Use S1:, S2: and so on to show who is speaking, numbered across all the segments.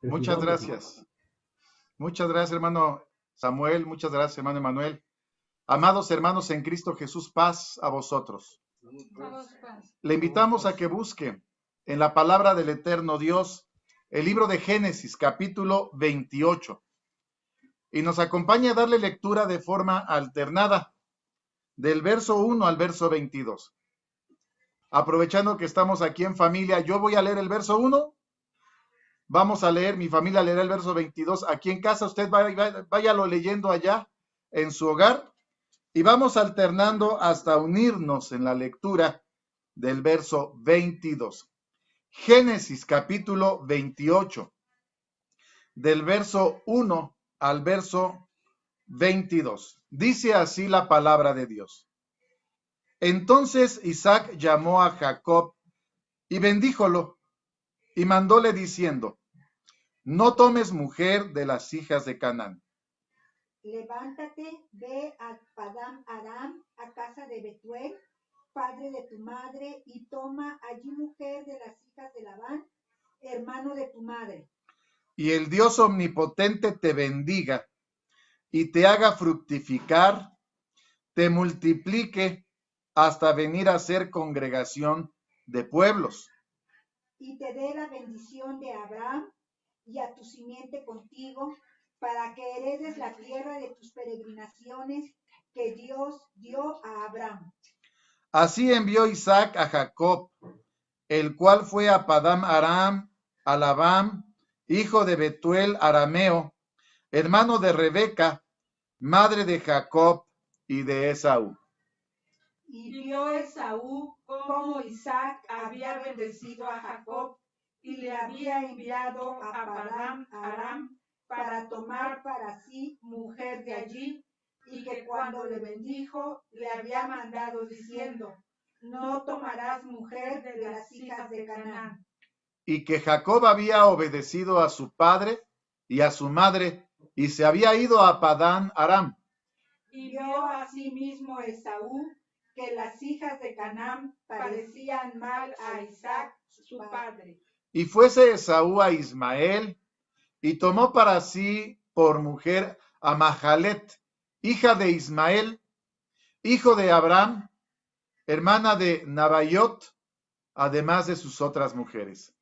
S1: Muchas gracias. Muchas gracias, hermano Samuel. Muchas gracias, hermano Emanuel. Amados hermanos en Cristo Jesús, paz a vosotros. Le invitamos a que busque en la palabra del eterno Dios el libro de Génesis, capítulo 28. Y nos acompañe a darle lectura de forma alternada, del verso 1 al verso 22. Aprovechando que estamos aquí en familia, yo voy a leer el verso 1. Vamos a leer, mi familia leerá el verso 22. Aquí en casa usted váyalo leyendo allá en su hogar y vamos alternando hasta unirnos en la lectura del verso 22. Génesis capítulo 28, del verso 1 al verso 22. Dice así la palabra de Dios. Entonces Isaac llamó a Jacob y bendíjolo y mandóle diciendo: no tomes mujer de las hijas de Canaán.
S2: Levántate, ve a Padán Aram, a casa de Betuel, padre de tu madre, y toma allí mujer de las hijas de Labán, hermano de tu madre.
S1: Y el Dios omnipotente te bendiga y te haga fructificar, te multiplique hasta venir a ser congregación de pueblos.
S2: Y te dé la bendición de Abraham y a tu simiente contigo, para que heredes la tierra de tus peregrinaciones que Dios dio a Abraham.
S1: Así envió Isaac a Jacob, el cual fue a Padán Aram, a Labán, hijo de Betuel arameo, hermano de Rebeca, madre de Jacob y de Esaú.
S3: Y vio Esaú cómo Isaac había bendecido a Jacob y le había enviado a Padán Aram para tomar para sí mujer de allí, y que cuando le bendijo le había mandado diciendo: no tomarás mujer de las hijas de Canaán.
S1: Y que Jacob había obedecido a su padre y a su madre y se había ido a Padán Aram.
S3: Y vio asimismo Esaú que las hijas de Canaán parecían mal a Isaac su padre.
S1: Y fuese Esaú a Ismael y tomó para sí por mujer a Mahalet, hija de Ismael, hijo de Abraham, hermana de Nabaiot, además de sus otras mujeres.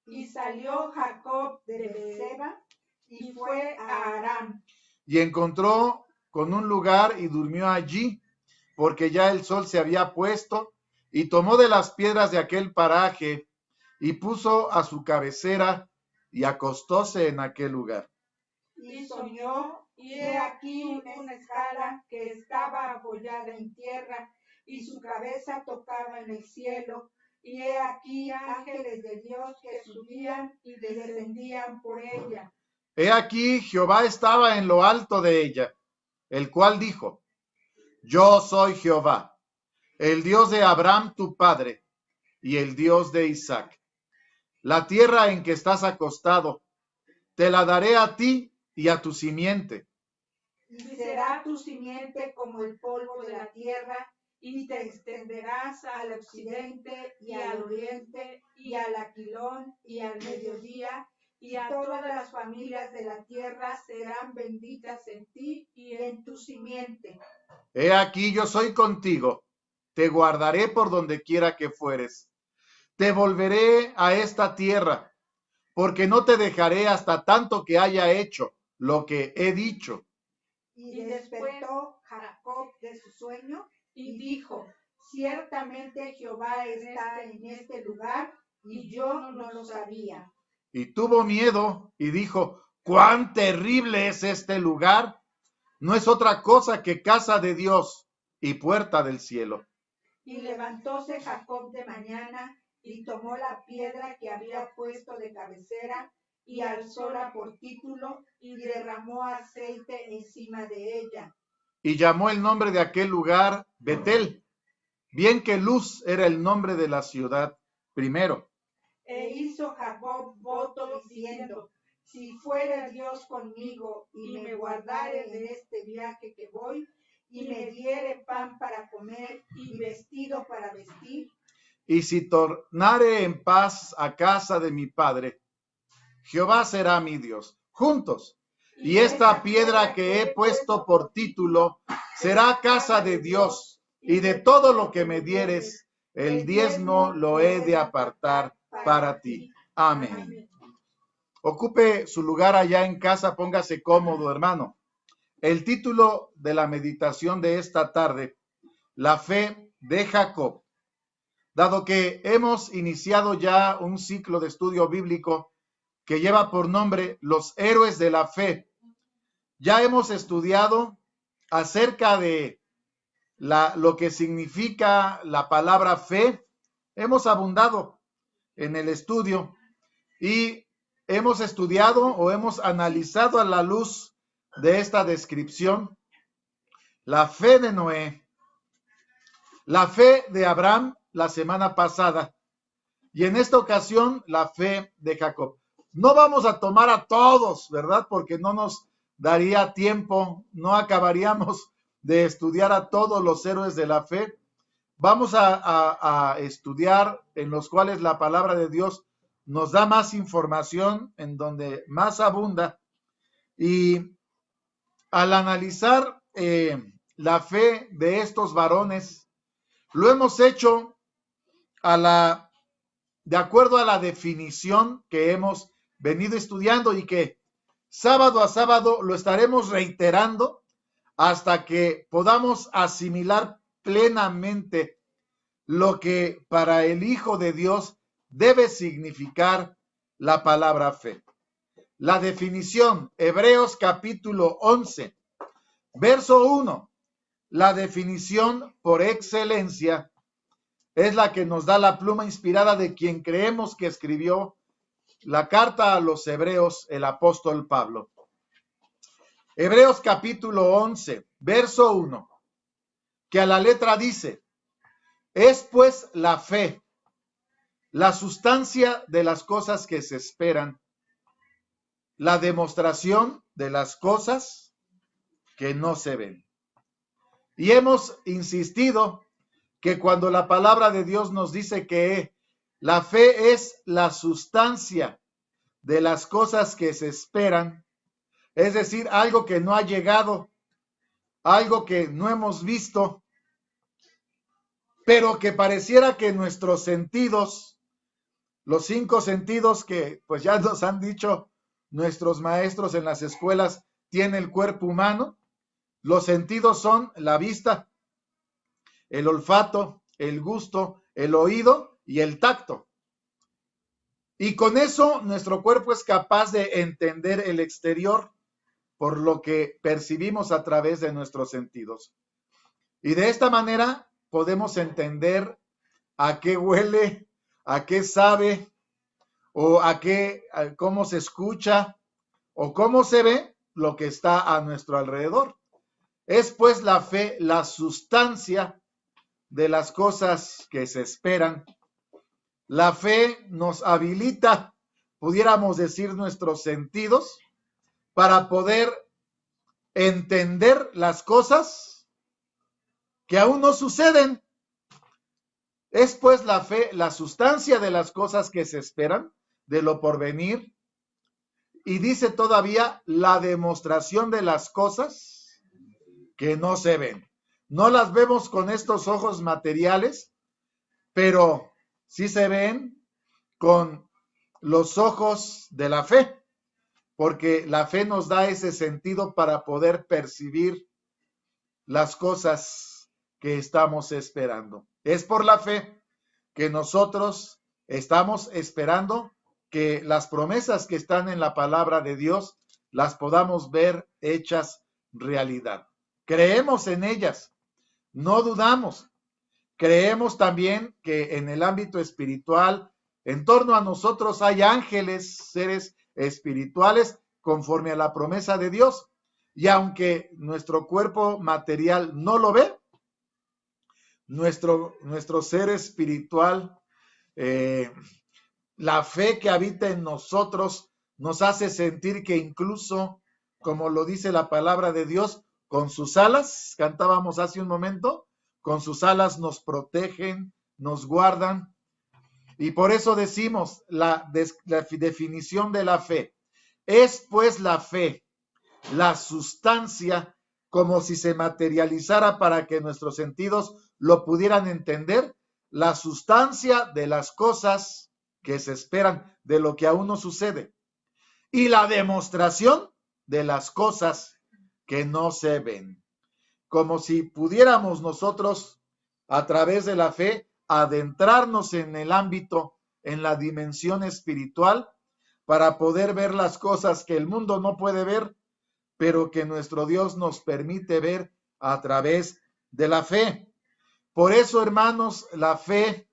S3: Y salió Jacob de Beerseba y fue a Aram.
S1: Y encontró con un lugar y durmió allí, porque ya el sol se había puesto, y tomó de las piedras de aquel paraje y puso a su cabecera y acostóse en aquel lugar.
S3: Y soñó, y he aquí una escala que estaba apoyada en tierra, y su cabeza tocaba en el cielo, y he aquí ángeles de Dios que subían y descendían por ella.
S1: He aquí Jehová estaba en lo alto de ella, el cual dijo: yo soy Jehová, el Dios de Abraham tu padre, y el Dios de Isaac. La tierra en que estás acostado, te la daré a ti y a tu simiente.
S3: Y será tu simiente como el polvo de la tierra, y te extenderás al occidente y al oriente y al aquilón y al mediodía, y a todas las familias de la tierra serán benditas en ti y en tu simiente.
S1: He aquí yo soy contigo, te guardaré por donde quiera que fueres. Te volveré a esta tierra, porque no te dejaré hasta tanto que haya hecho lo que he dicho.
S2: Y despertó Jacob de su sueño
S3: y dijo: ciertamente Jehová está en este lugar, y yo no lo sabía.
S1: Y tuvo miedo y dijo: cuán terrible es este lugar. No es otra cosa que casa de Dios y puerta del cielo.
S3: Y levantóse Jacob de mañana y tomó la piedra que había puesto de cabecera y alzóla por título y derramó aceite encima de ella.
S1: Y llamó el nombre de aquel lugar Betel, bien que Luz era el nombre de la ciudad primero.
S3: E hizo Jacob voto diciendo: si fuera Dios conmigo y me guardare en este viaje que voy, y me diere pan para comer y vestido para vestir,
S1: y si tornare en paz a casa de mi padre, Jehová será mi Dios. Juntos. Y esta piedra que he puesto por título será casa de Dios, y de todo lo que me dieres, el diezmo lo he de apartar para ti. Amén. Ocupe su lugar allá en casa, póngase cómodo, hermano. El título de la meditación de esta tarde, la fe de Jacob. Dado que hemos iniciado ya un ciclo de estudio bíblico que lleva por nombre Los héroes de la fe, ya hemos estudiado acerca de lo que significa la palabra fe. Hemos abundado en el estudio y hemos estudiado o hemos analizado a la luz de esta descripción la fe de Noé, la fe de Abraham la semana pasada y en esta ocasión la fe de Jacob. No vamos a tomar a todos, ¿verdad? Porque no nos daría tiempo, no acabaríamos de estudiar a todos los héroes de la fe. Vamos a estudiar en los cuales la palabra de Dios nos da más información, en donde más abunda. Y al analizar la fe de estos varones, lo hemos hecho de acuerdo a la definición que hemos venido estudiando y que sábado a sábado lo estaremos reiterando hasta que podamos asimilar plenamente lo que para el Hijo de Dios debe significar la palabra fe. La definición, Hebreos capítulo 11, verso 1, la definición por excelencia es la que nos da la pluma inspirada de quien creemos que escribió la carta a los Hebreos, el apóstol Pablo. Hebreos capítulo 11, verso 1, que a la letra dice: es pues la fe, la sustancia de las cosas que se esperan, la demostración de las cosas que no se ven. Y hemos insistido que cuando la palabra de Dios nos dice que la fe es la sustancia de las cosas que se esperan, es decir, algo que no ha llegado, algo que no hemos visto, pero que pareciera que nuestros sentidos, los 5 sentidos que pues ya nos han dicho nuestros maestros en las escuelas, tiene el cuerpo humano. Los sentidos son la vista, el olfato, el gusto, el oído y el tacto. Y con eso nuestro cuerpo es capaz de entender el exterior por lo que percibimos a través de nuestros sentidos. Y de esta manera podemos entender a qué huele, a qué sabe, o a cómo se escucha, o cómo se ve lo que está a nuestro alrededor. Es pues la fe la sustancia de las cosas que se esperan. La fe nos habilita, pudiéramos decir, nuestros sentidos para poder entender las cosas que aún no suceden. Es pues la fe la sustancia de las cosas que se esperan, de lo porvenir, y dice todavía la demostración de las cosas que no se ven. No las vemos con estos ojos materiales, pero sí se ven con los ojos de la fe, porque la fe nos da ese sentido para poder percibir las cosas que estamos esperando. Es por la fe que nosotros estamos esperando que las promesas que están en la palabra de Dios las podamos ver hechas realidad. Creemos en ellas, no dudamos. Creemos también que en el ámbito espiritual, en torno a nosotros hay ángeles, seres espirituales, conforme a la promesa de Dios. Y aunque nuestro cuerpo material no lo ve, nuestro ser espiritual, la fe que habita en nosotros nos hace sentir que incluso, como lo dice la palabra de Dios, con sus alas, cantábamos hace un momento, con sus alas nos protegen, nos guardan. Y por eso decimos la definición de la fe. Es pues la fe, la sustancia, como si se materializara para que nuestros sentidos lo pudieran entender, la sustancia de las cosas que se esperan, de lo que aún no sucede, y la demostración de las cosas que no se ven. Como si pudiéramos nosotros, a través de la fe, adentrarnos en el ámbito, en la dimensión espiritual, para poder ver las cosas que el mundo no puede ver, pero que nuestro Dios nos permite ver a través de la fe. Por eso, hermanos, la fe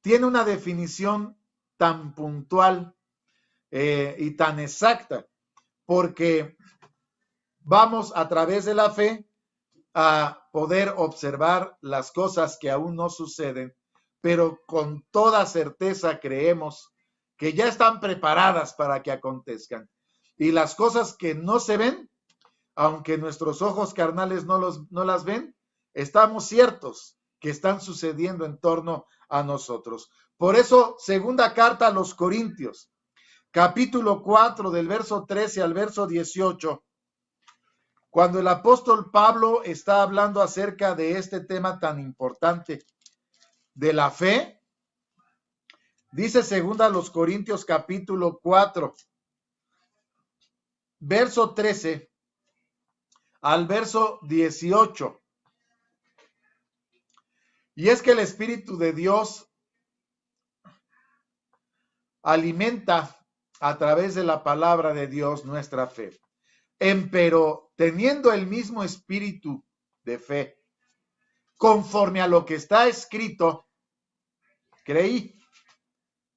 S1: tiene una definición tan puntual y tan exacta, porque vamos a través de la fe a poder observar las cosas que aún no suceden, pero con toda certeza creemos que ya están preparadas para que acontezcan. Y las cosas que no se ven, aunque nuestros ojos carnales no las ven, estamos ciertos que están sucediendo en torno a nosotros. Por eso, segunda carta a los Corintios, capítulo 4, del verso 13 al verso 18, cuando el apóstol Pablo está hablando acerca de este tema tan importante de la fe, dice segunda a los Corintios capítulo 4, verso 13 al verso 18. Y es que el Espíritu de Dios alimenta a través de la palabra de Dios nuestra fe. Empero, teniendo el mismo espíritu de fe, conforme a lo que está escrito, creí,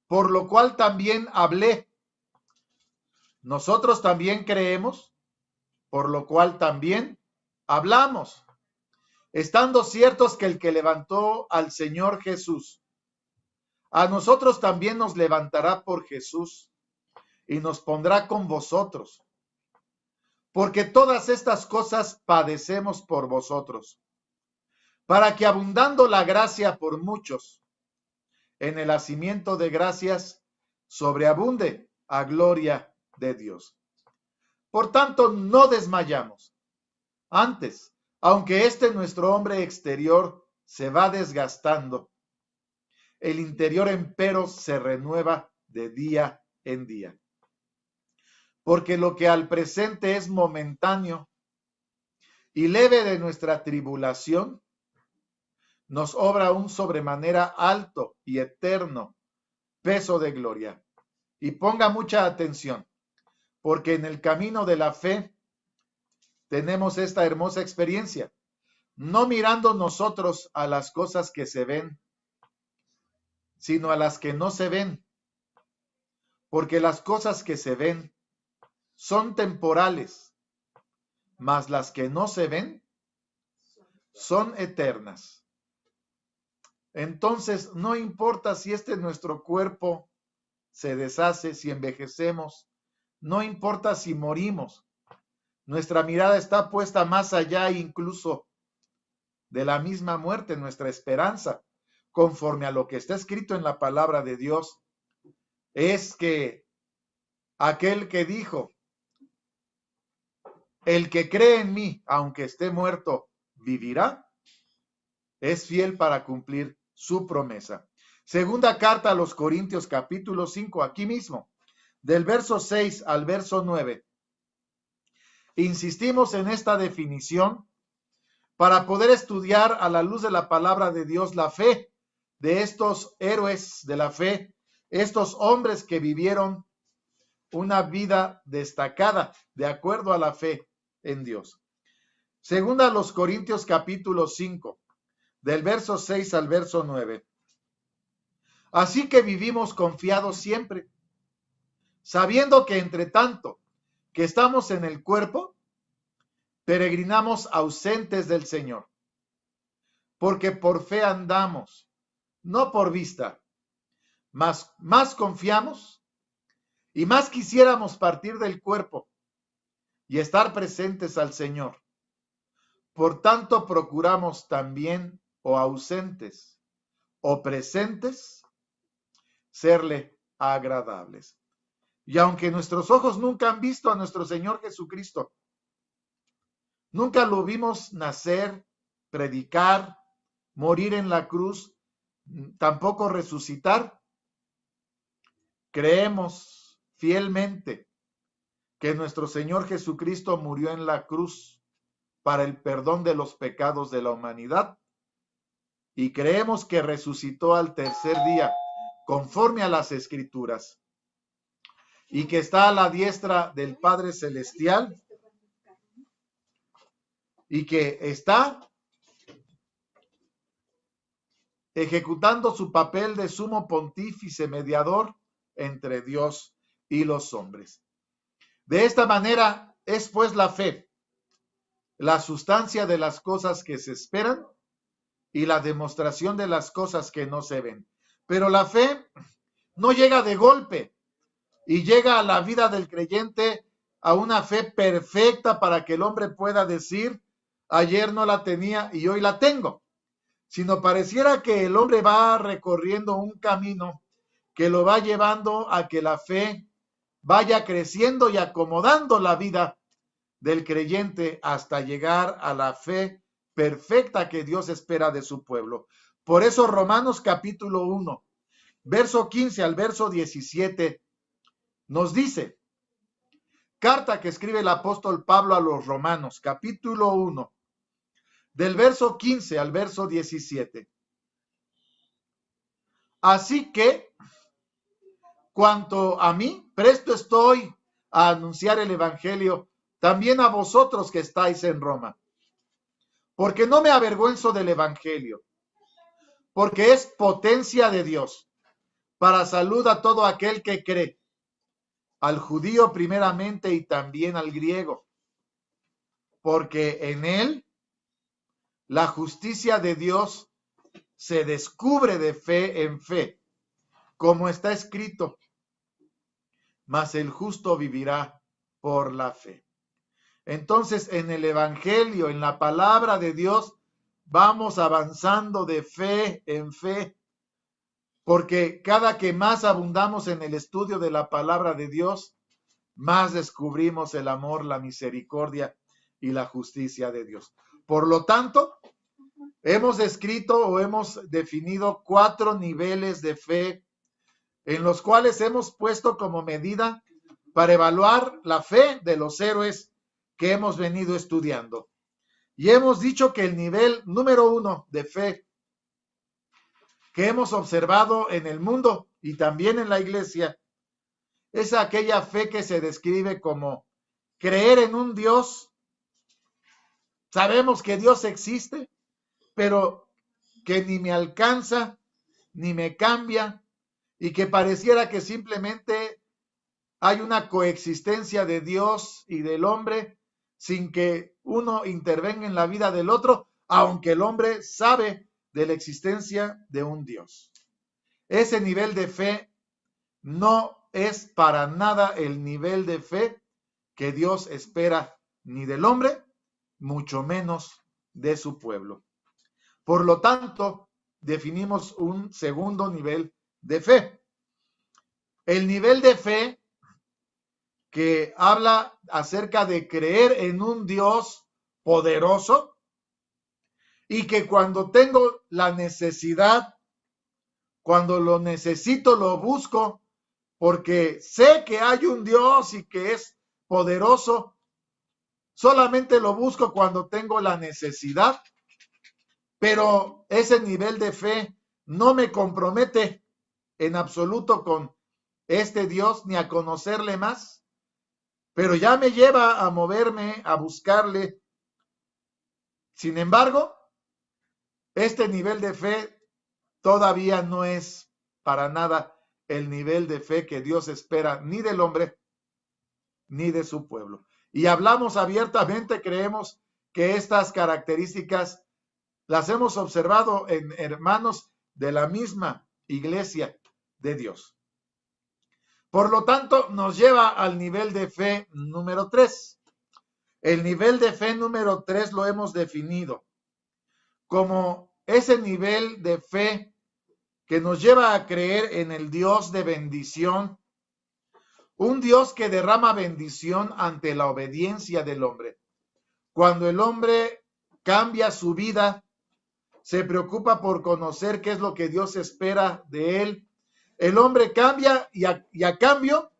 S1: por lo cual también hablé. Nosotros también creemos, por lo cual también hablamos, estando ciertos que el que levantó al Señor Jesús, a nosotros también nos levantará por Jesús y nos pondrá con vosotros. Porque todas estas cosas padecemos por vosotros, para que abundando la gracia por muchos, en el hacimiento de gracias sobreabunde a gloria de Dios. Por tanto, no desmayamos. Antes, aunque nuestro hombre exterior se va desgastando, el interior empero se renueva de día en día. Porque lo que al presente es momentáneo y leve de nuestra tribulación, nos obra un sobremanera alto y eterno peso de gloria. Y ponga mucha atención, porque en el camino de la fe tenemos esta hermosa experiencia, no mirando nosotros a las cosas que se ven, sino a las que no se ven, porque las cosas que se ven son temporales, mas las que no se ven son eternas. Entonces, no importa si nuestro cuerpo se deshace, si envejecemos, no importa si morimos, nuestra mirada está puesta más allá incluso de la misma muerte, nuestra esperanza, conforme a lo que está escrito en la palabra de Dios, es que aquel que dijo, el que cree en mí, aunque esté muerto, vivirá, es fiel para cumplir su promesa. Segunda carta a los Corintios, capítulo 5, aquí mismo, del verso 6 al verso 9. Insistimos en esta definición para poder estudiar a la luz de la palabra de Dios la fe de estos héroes de la fe, estos hombres que vivieron una vida destacada de acuerdo a la fe en Dios. Segunda a los Corintios capítulo 5, del verso 6 al verso 9. Así que vivimos confiados siempre, sabiendo que entre tanto que estamos en el cuerpo, peregrinamos ausentes del Señor, porque por fe andamos, no por vista, más confiamos y más quisiéramos partir del cuerpo y estar presentes al Señor. Por tanto, procuramos también, o ausentes o presentes, serle agradables. Y aunque nuestros ojos nunca han visto a nuestro Señor Jesucristo, nunca lo vimos nacer, predicar, morir en la cruz, tampoco resucitar, creemos fielmente que nuestro Señor Jesucristo murió en la cruz para el perdón de los pecados de la humanidad y creemos que resucitó al tercer día conforme a las Escrituras y que está a la diestra del Padre Celestial y que está ejecutando su papel de sumo pontífice mediador entre Dios y los hombres. De esta manera es pues la fe, la sustancia de las cosas que se esperan y la demostración de las cosas que no se ven. Pero la fe no llega de golpe y llega a la vida del creyente a una fe perfecta para que el hombre pueda decir, ayer no la tenía y hoy la tengo, sino pareciera que el hombre va recorriendo un camino que lo va llevando a que la fe vaya creciendo y acomodando la vida del creyente hasta llegar a la fe perfecta que Dios espera de su pueblo. Por eso Romanos capítulo 1, verso 15 al verso 17, nos dice, carta que escribe el apóstol Pablo a los Romanos, capítulo 1, del verso 15 al verso 17. Así que, cuanto a mí, presto estoy a anunciar el evangelio también a vosotros que estáis en Roma, porque no me avergüenzo del evangelio, porque es potencia de Dios para salud a todo aquel que cree, al judío primeramente y también al griego, porque en él la justicia de Dios se descubre de fe en fe, como está escrito, mas el justo vivirá por la fe. Entonces, en el evangelio, en la palabra de Dios, vamos avanzando de fe en fe, porque cada que más abundamos en el estudio de la palabra de Dios, más descubrimos el amor, la misericordia y la justicia de Dios. Por lo tanto, hemos escrito o hemos definido 4 niveles de fe en los cuales hemos puesto como medida para evaluar la fe de los héroes que hemos venido estudiando. Y hemos dicho que el nivel número 1 de fe que hemos observado en el mundo y también en la iglesia es aquella fe que se describe como creer en un Dios. Sabemos que Dios existe, pero que ni me alcanza, ni me cambia, y que pareciera que simplemente hay una coexistencia de Dios y del hombre sin que uno intervenga en la vida del otro, aunque el hombre sabe de la existencia de un Dios. Ese nivel de fe no es para nada el nivel de fe que Dios espera ni del hombre, mucho menos de su pueblo. Por lo tanto, definimos un segundo nivel de fe. El nivel de fe que habla acerca de creer en un Dios poderoso y que cuando tengo la necesidad, cuando lo necesito, lo busco, porque sé que hay un Dios y que es poderoso, solamente lo busco cuando tengo la necesidad, pero ese nivel de fe no me compromete en absoluto con este Dios ni a conocerle más, pero ya me lleva a moverme, a buscarle. Sin embargo, este nivel de fe todavía no es para nada el nivel de fe que Dios espera ni del hombre ni de su pueblo. Y hablamos abiertamente, creemos que estas características las hemos observado en hermanos de la misma iglesia de Dios. Por lo tanto, nos lleva al nivel de fe número 3. El nivel de fe número 3 lo hemos definido como ese nivel de fe que nos lleva a creer en el Dios de bendición, un Dios que derrama bendición ante la obediencia del hombre. Cuando el hombre cambia su vida, se preocupa por conocer qué es lo que Dios espera de él, el hombre cambia y a cambio,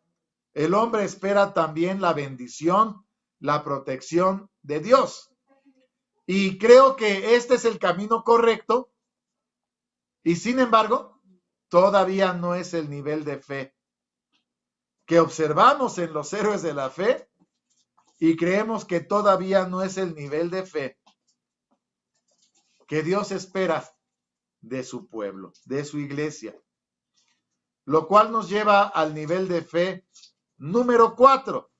S1: el hombre espera también la bendición, la protección de Dios. Y creo que este es el camino correcto y sin embargo, todavía no es el nivel de fe que observamos en los héroes de la fe y creemos que todavía no es el nivel de fe que Dios espera de su pueblo, de su iglesia. Lo cual nos lleva al nivel de fe número 4.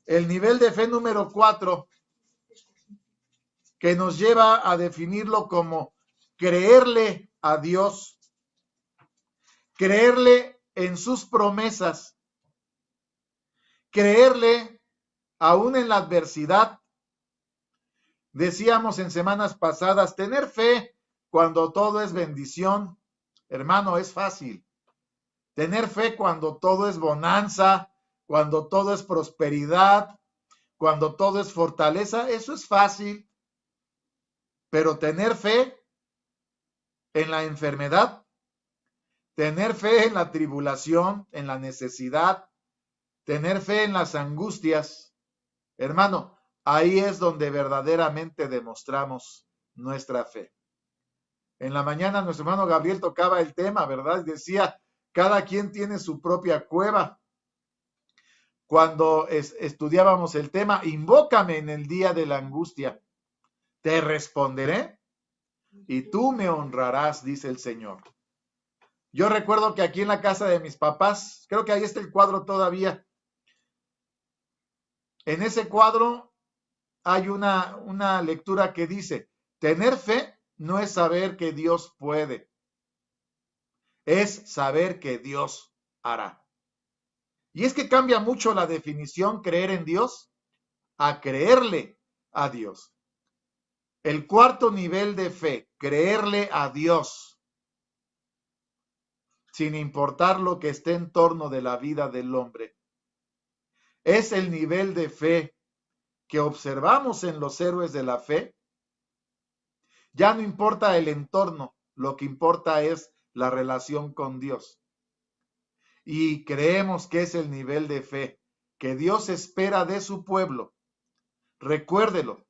S1: El nivel de fe número 4 que nos lleva a definirlo como creerle a Dios, creerle en sus promesas, creerle aún en la adversidad. Decíamos en semanas pasadas, tener fe cuando todo es bendición, hermano, es fácil. Tener fe cuando todo es bonanza, cuando todo es prosperidad, cuando todo es fortaleza, eso es fácil. Pero tener fe en la enfermedad, tener fe en la tribulación, en la necesidad, tener fe en las angustias, hermano, ahí es donde verdaderamente demostramos nuestra fe. En la mañana nuestro hermano Gabriel tocaba el tema, ¿verdad? Decía, cada quien tiene su propia cueva. Cuando estudiábamos el tema, invócame en el día de la angustia, te responderé y tú me honrarás, dice el Señor. Yo recuerdo que aquí en la casa de mis papás, creo que ahí está el cuadro todavía. En ese cuadro hay una lectura que dice, tener fe no es saber que Dios puede, es saber que Dios hará. Y es que cambia mucho la definición creer en Dios a creerle a Dios. El cuarto nivel de fe, creerle a Dios, sin importar lo que esté en torno de la vida del hombre. Es el nivel de fe que observamos en los héroes de la fe. Ya no importa el entorno, lo que importa es la relación con Dios. Y creemos que es el nivel de fe que Dios espera de su pueblo. Recuérdelo.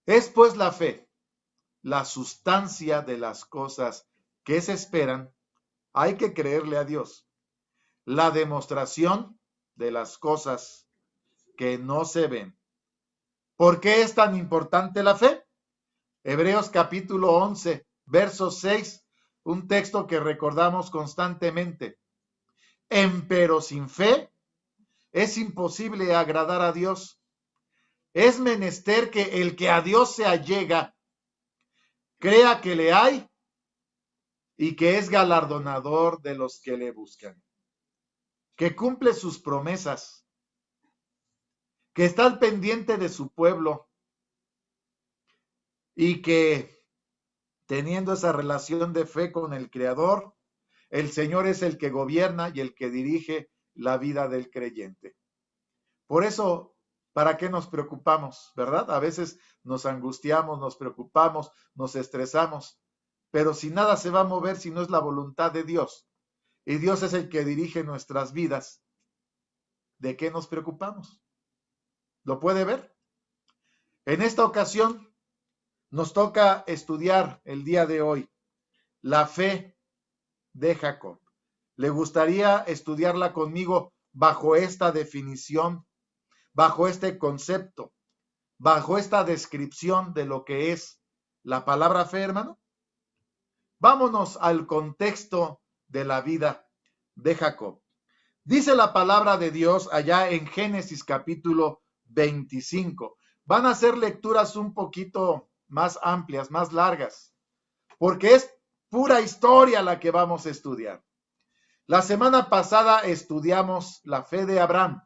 S1: Es pues la fe, la sustancia de las cosas que se esperan. Hay que creerle a Dios. La demostración de las cosas que no se ven. ¿Por qué es tan importante la fe? Hebreos capítulo 11, verso 6, un texto que recordamos constantemente. Empero sin fe es imposible agradar a Dios. Es menester que el que a Dios se allega crea que le hay y que es galardonador de los que le buscan, que cumple sus promesas, que está al pendiente de su pueblo y que teniendo esa relación de fe con el Creador, el Señor es el que gobierna y el que dirige la vida del creyente. Por eso, ¿para qué nos preocupamos, verdad? A veces nos angustiamos, nos preocupamos, nos estresamos, pero si nada se va a mover si no es la voluntad de Dios, y Dios es el que dirige nuestras vidas, ¿de qué nos preocupamos? ¿Lo puede ver? En esta ocasión nos toca estudiar el día de hoy la fe de Jacob. ¿Le gustaría estudiarla conmigo bajo esta definición, bajo este concepto, bajo esta descripción de lo que es la palabra fe, hermano? Vámonos al contexto de la vida de Jacob. Dice la palabra de Dios allá en Génesis capítulo 25. Van a ser lecturas un poquito más amplias, más largas, porque es pura historia la que vamos a estudiar. La semana pasada estudiamos la fe de Abraham.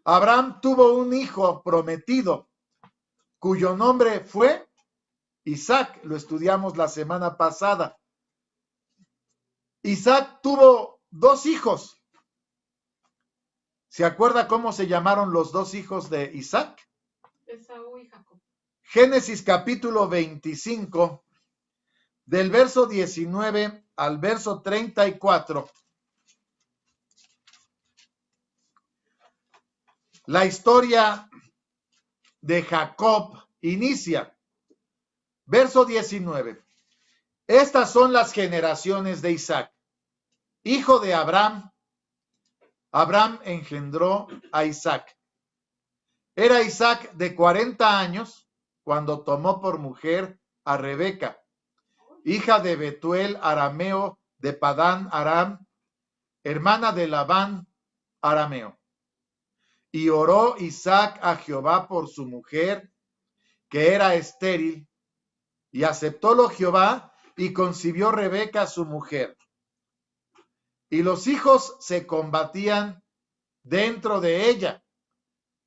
S1: Abraham tuvo un hijo prometido, cuyo nombre fue Isaac, lo estudiamos la semana pasada. Isaac tuvo 2 hijos. ¿Se acuerda cómo se llamaron los 2 hijos de Isaac?
S3: Esaú y Jacob.
S1: Génesis capítulo 25, del verso 19 al verso 34. La historia de Jacob inicia. Verso 19. Estas son las generaciones de Isaac, hijo de Abraham. Abraham engendró a Isaac. Era Isaac de 40 años cuando tomó por mujer a Rebeca, hija de Betuel arameo de Padán Aram, hermana de Labán arameo. Y oró Isaac a Jehová por su mujer, que era estéril, y aceptólo Jehová, y concibió Rebeca su mujer. Y los hijos se combatían dentro de ella.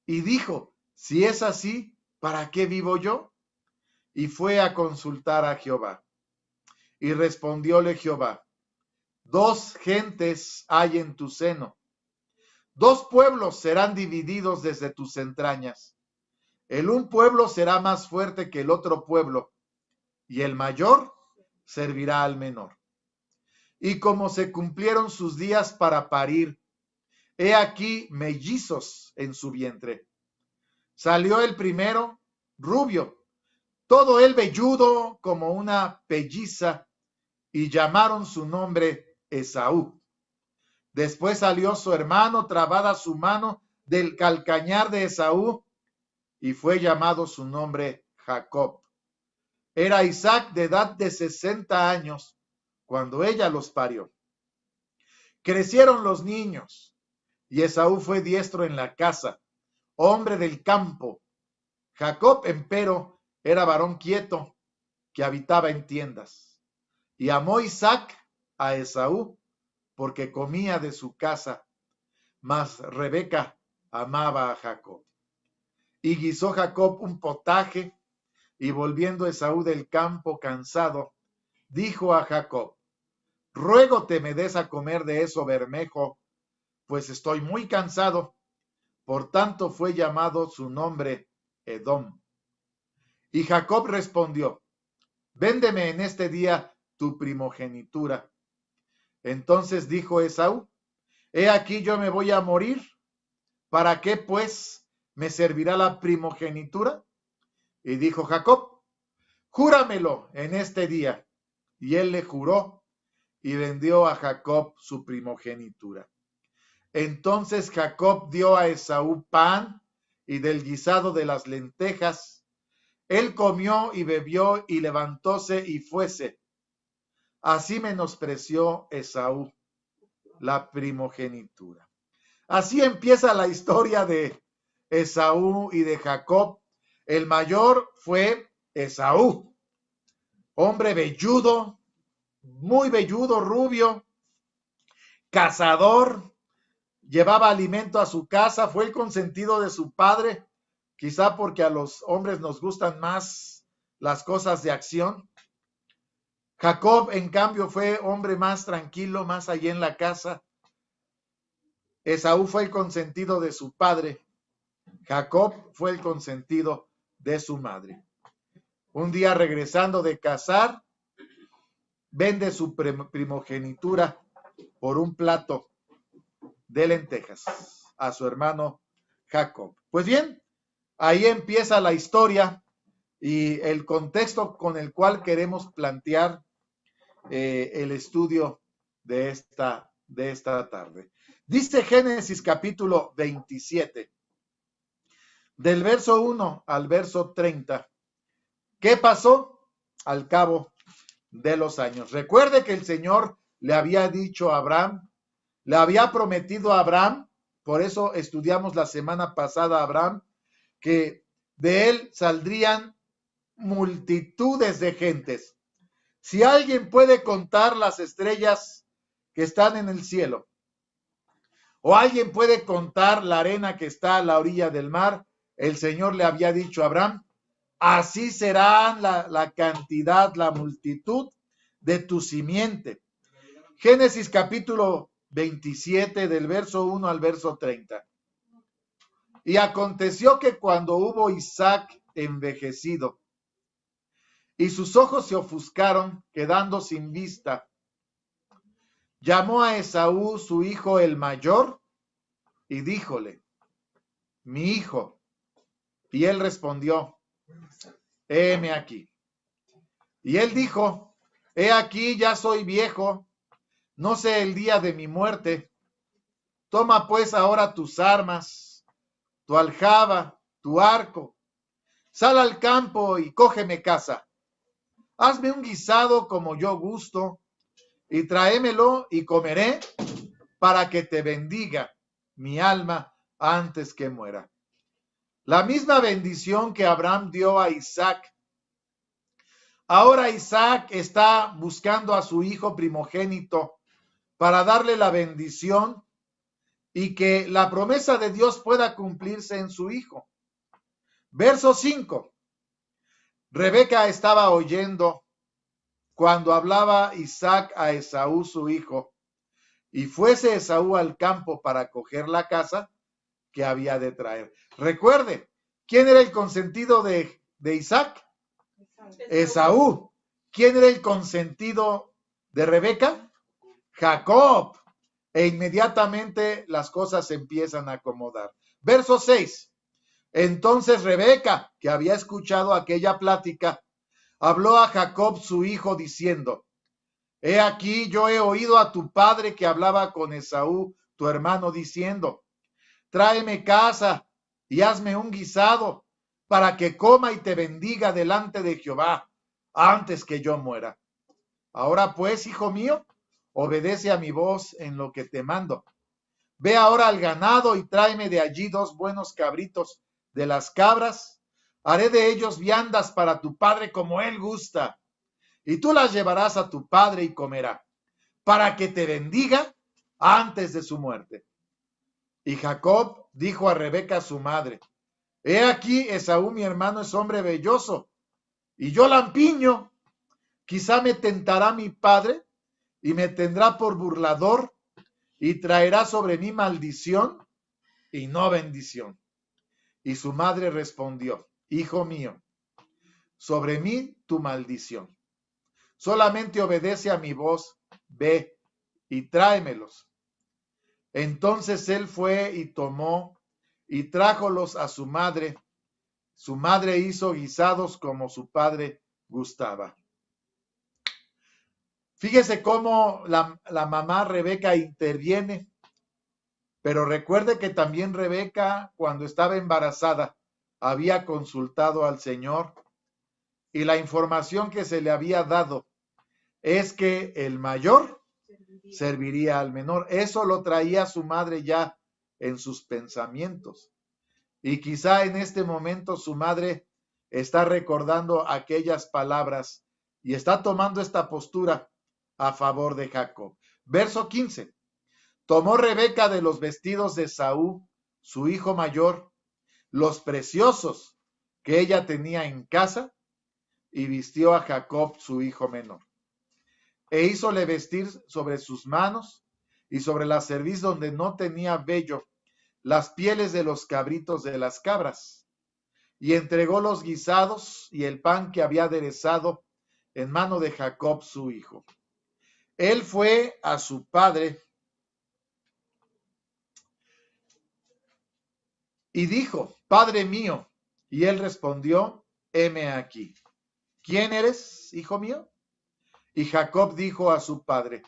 S1: Y dijo, si es así, ¿para qué vivo yo? Y fue a consultar a Jehová. Y respondióle Jehová, 2 gentes hay en tu seno. 2 pueblos serán divididos desde tus entrañas. El un pueblo será más fuerte que el otro pueblo, y el mayor servirá al menor. Y como se cumplieron sus días para parir, he aquí mellizos en su vientre. Salió el primero, rubio, todo él velludo como una pelliza, y llamaron su nombre Esaú. Después salió su hermano, trabada su mano del calcañar de Esaú, y fue llamado su nombre Jacob. Era Isaac de edad de 60 años cuando ella los parió. Crecieron los niños, y Esaú fue diestro en la casa, hombre del campo. Jacob, empero, era varón quieto, que habitaba en tiendas. Y amó Isaac a Esaú, porque comía de su casa, mas Rebeca amaba a Jacob. Y guisó Jacob un potaje, y volviendo Esaú del campo cansado, dijo a Jacob, ruégote me des a comer de eso bermejo, pues estoy muy cansado. Por tanto fue llamado su nombre Edom. Y Jacob respondió, véndeme en este día tu primogenitura. Entonces dijo Esaú, he aquí yo me voy a morir, ¿para qué pues me servirá la primogenitura? Y dijo Jacob, júramelo en este día. Y él le juró, y vendió a Jacob su primogenitura. Entonces Jacob dio a Esaú pan y del guisado de las lentejas. Él comió y bebió y levantóse y fuese. Así menospreció Esaú la primogenitura. Así empieza la historia de Esaú y de Jacob. El mayor fue Esaú, hombre velludo, muy velludo, rubio, cazador, llevaba alimento a su casa, fue el consentido de su padre, quizá porque a los hombres nos gustan más las cosas de acción. Jacob, en cambio, fue hombre más tranquilo, más allá en la casa. Esaú fue el consentido de su padre. Jacob fue el consentido de su madre. Un día regresando de cazar, vende su primogenitura por un plato de lentejas a su hermano Jacob. Pues bien, ahí empieza la historia y el contexto con el cual queremos plantear el estudio de esta tarde. Dice Génesis capítulo 27, del verso 1 al verso 30. ¿Qué pasó al cabo de los años? Recuerde que el Señor le había dicho a Abraham, le había prometido a Abraham, por eso estudiamos la semana pasada a Abraham, que de él saldrían multitudes de gentes. Si alguien puede contar las estrellas que están en el cielo, o alguien puede contar la arena que está a la orilla del mar, el Señor le había dicho a Abraham, así serán la cantidad, la multitud de tu simiente. Génesis capítulo 27 del verso 1 al verso 30. Y aconteció que cuando hubo Isaac envejecido y sus ojos se ofuscaron, quedando sin vista, llamó a Esaú su hijo el mayor y díjole: mi hijo. Y él respondió: heme aquí. Y él dijo: he aquí, ya soy viejo, no sé el día de mi muerte. Toma pues ahora tus armas, tu aljaba, tu arco, sal al campo y cógeme caza. Hazme un guisado como yo gusto, y tráemelo y comeré, para que te bendiga mi alma antes que muera. La misma bendición que Abraham dio a Isaac. Ahora Isaac está buscando a su hijo primogénito para darle la bendición y que la promesa de Dios pueda cumplirse en su hijo. Verso 5. Rebeca estaba oyendo cuando hablaba Isaac a Esaú su hijo, y fuese Esaú al campo para coger la caza que había de traer. Recuerde, ¿quién era el consentido de Isaac? Esaú. ¿Quién era el consentido de Rebeca? Jacob. E inmediatamente las cosas se empiezan a acomodar. Verso 6. Entonces Rebeca, que había escuchado aquella plática, habló a Jacob su hijo diciendo: he aquí, yo he oído a tu padre que hablaba con Esaú, tu hermano, diciendo: tráeme caza y hazme un guisado para que coma y te bendiga delante de Jehová antes que yo muera. Ahora pues, hijo mío, obedece a mi voz en lo que te mando. Ve ahora al ganado y tráeme de allí 2 buenos cabritos de las cabras. Haré de ellos viandas para tu padre como él gusta, y tú las llevarás a tu padre y comerá, para que te bendiga antes de su muerte. Y Jacob dijo a Rebeca su madre: he aquí, Esaú mi hermano es hombre velloso, y yo lampiño. Quizá me tentará mi padre, y me tendrá por burlador, y traerá sobre mí maldición, y no bendición. Y su madre respondió: hijo mío, sobre mí tu maldición. Solamente obedece a mi voz, ve y tráemelos. Entonces él fue y tomó y trájolos a su madre. Su madre hizo guisados como su padre gustaba. Fíjese cómo la mamá Rebeca interviene, pero recuerde que también Rebeca, cuando estaba embarazada, había consultado al Señor, y la información que se le había dado es que el mayor serviría al menor. Eso lo traía su madre ya en sus pensamientos. Y quizá en este momento su madre está recordando aquellas palabras y está tomando esta postura a favor de Jacob. Verso 15. Tomó Rebeca de los vestidos de Esaú, su hijo mayor, los preciosos que ella tenía en casa, y vistió a Jacob, su hijo menor. E hízole vestir sobre sus manos y sobre la cerviz donde no tenía vello, las pieles de los cabritos de las cabras. Y entregó los guisados y el pan que había aderezado en mano de Jacob, su hijo. Él fue a su padre y dijo: Padre mío. Y él respondió: heme aquí. ¿Quién eres, hijo mío? Y Jacob dijo a su padre: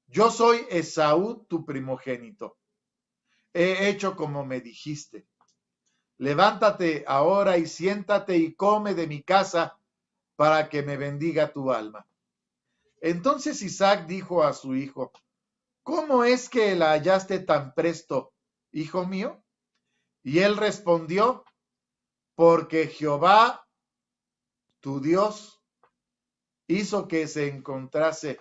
S1: yo soy Esaú, tu primogénito. He hecho como me dijiste. Levántate ahora y siéntate y come de mi casa, para que me bendiga tu alma. Entonces Isaac dijo a su hijo: ¿cómo es que la hallaste tan presto, hijo mío? Y él respondió: porque Jehová, tu Dios, hizo que se encontrase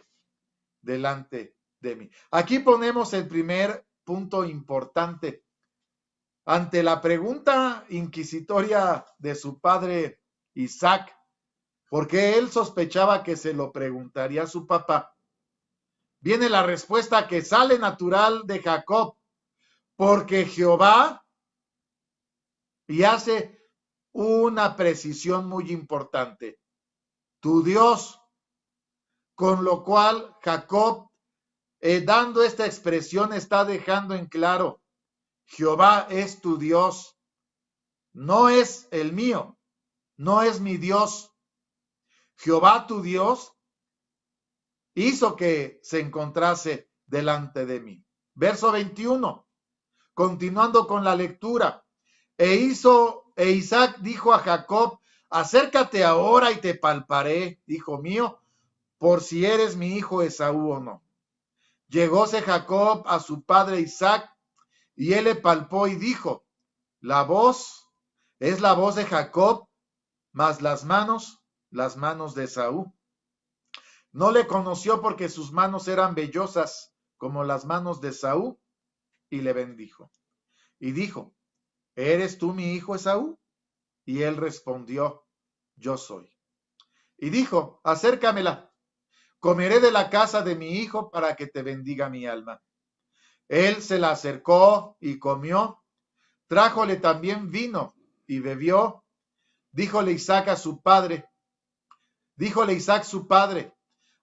S1: delante de mí. Aquí ponemos el primer punto importante. Ante la pregunta inquisitoria de su padre Isaac, porque él sospechaba que se lo preguntaría a su papá. Viene la respuesta que sale natural de Jacob, porque Jehová, y hace una precisión muy importante, tu Dios, con lo cual Jacob, dando esta expresión, está dejando en claro, Jehová es tu Dios, no es el mío, no es mi Dios. Jehová tu Dios hizo que se encontrase delante de mí. Verso 21, continuando con la lectura. E Isaac dijo a Jacob, acércate ahora y te palparé, hijo mío, por si eres mi hijo Esaú o no. Llegóse Jacob a su padre Isaac, y él le palpó y dijo, la voz es la voz de Jacob, mas las manos de Esaú. No le conoció porque sus manos eran vellosas como las manos de Esaú, y le bendijo. Y dijo, ¿eres tú mi hijo Esaú? Y él respondió, yo soy. Y dijo, acércamela, comeré de la casa de mi hijo para que te bendiga mi alma. Él se la acercó y comió, trájole también vino y bebió. Díjole Isaac su padre,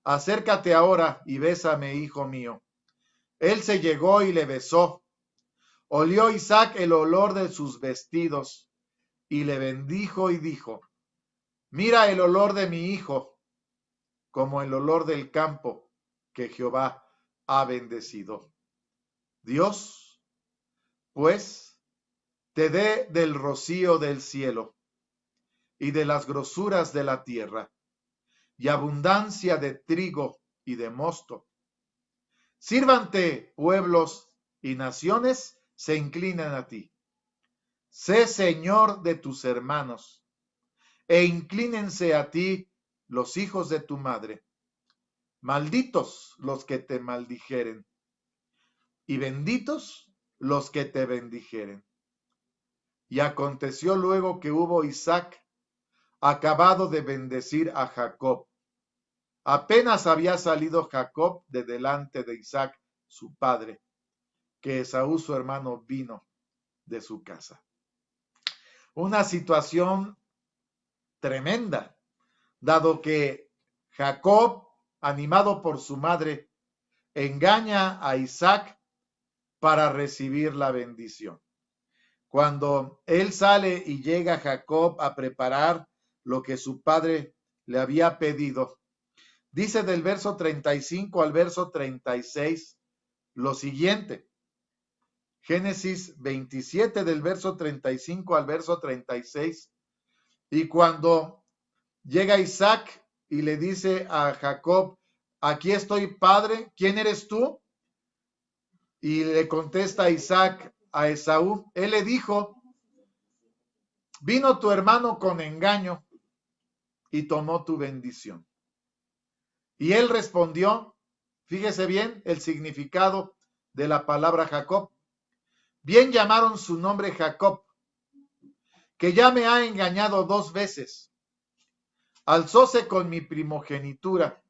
S1: acércate ahora y bésame, hijo mío. Él se llegó y le besó. Olió Isaac el olor de sus vestidos y le bendijo y dijo, mira el olor de mi hijo, como el olor del campo que Jehová ha bendecido. Dios, pues, te dé del rocío del cielo y de las grosuras de la tierra, y abundancia de trigo y de mosto. Sírvante pueblos y naciones se inclinan a ti. Sé Señor de tus hermanos, e inclínense a ti los hijos de tu madre. Malditos los que te maldijeren, y benditos los que te bendijeren. Y aconteció luego que hubo Isaac acabado de bendecir a Jacob. Apenas había salido Jacob de delante de Isaac, su padre, que Esaú, su hermano, vino de su casa. Una situación tremenda, dado que Jacob, animado por su madre, engaña a Isaac para recibir la bendición. Cuando él sale y llega Jacob a preparar lo que su padre le había pedido, dice del verso 35 al verso 36 lo siguiente. Génesis 27 del verso 35 al verso 36. Y cuando llega Isaac y le dice a Jacob, aquí estoy, padre, ¿quién eres tú? Y le contesta Isaac a Esaú, él le dijo, vino tu hermano con engaño y tomó tu bendición. Y él respondió, fíjese bien el significado de la palabra Jacob. Bien llamaron su nombre Jacob, que ya me ha engañado 2 veces. Alzóse con mi primogenitura.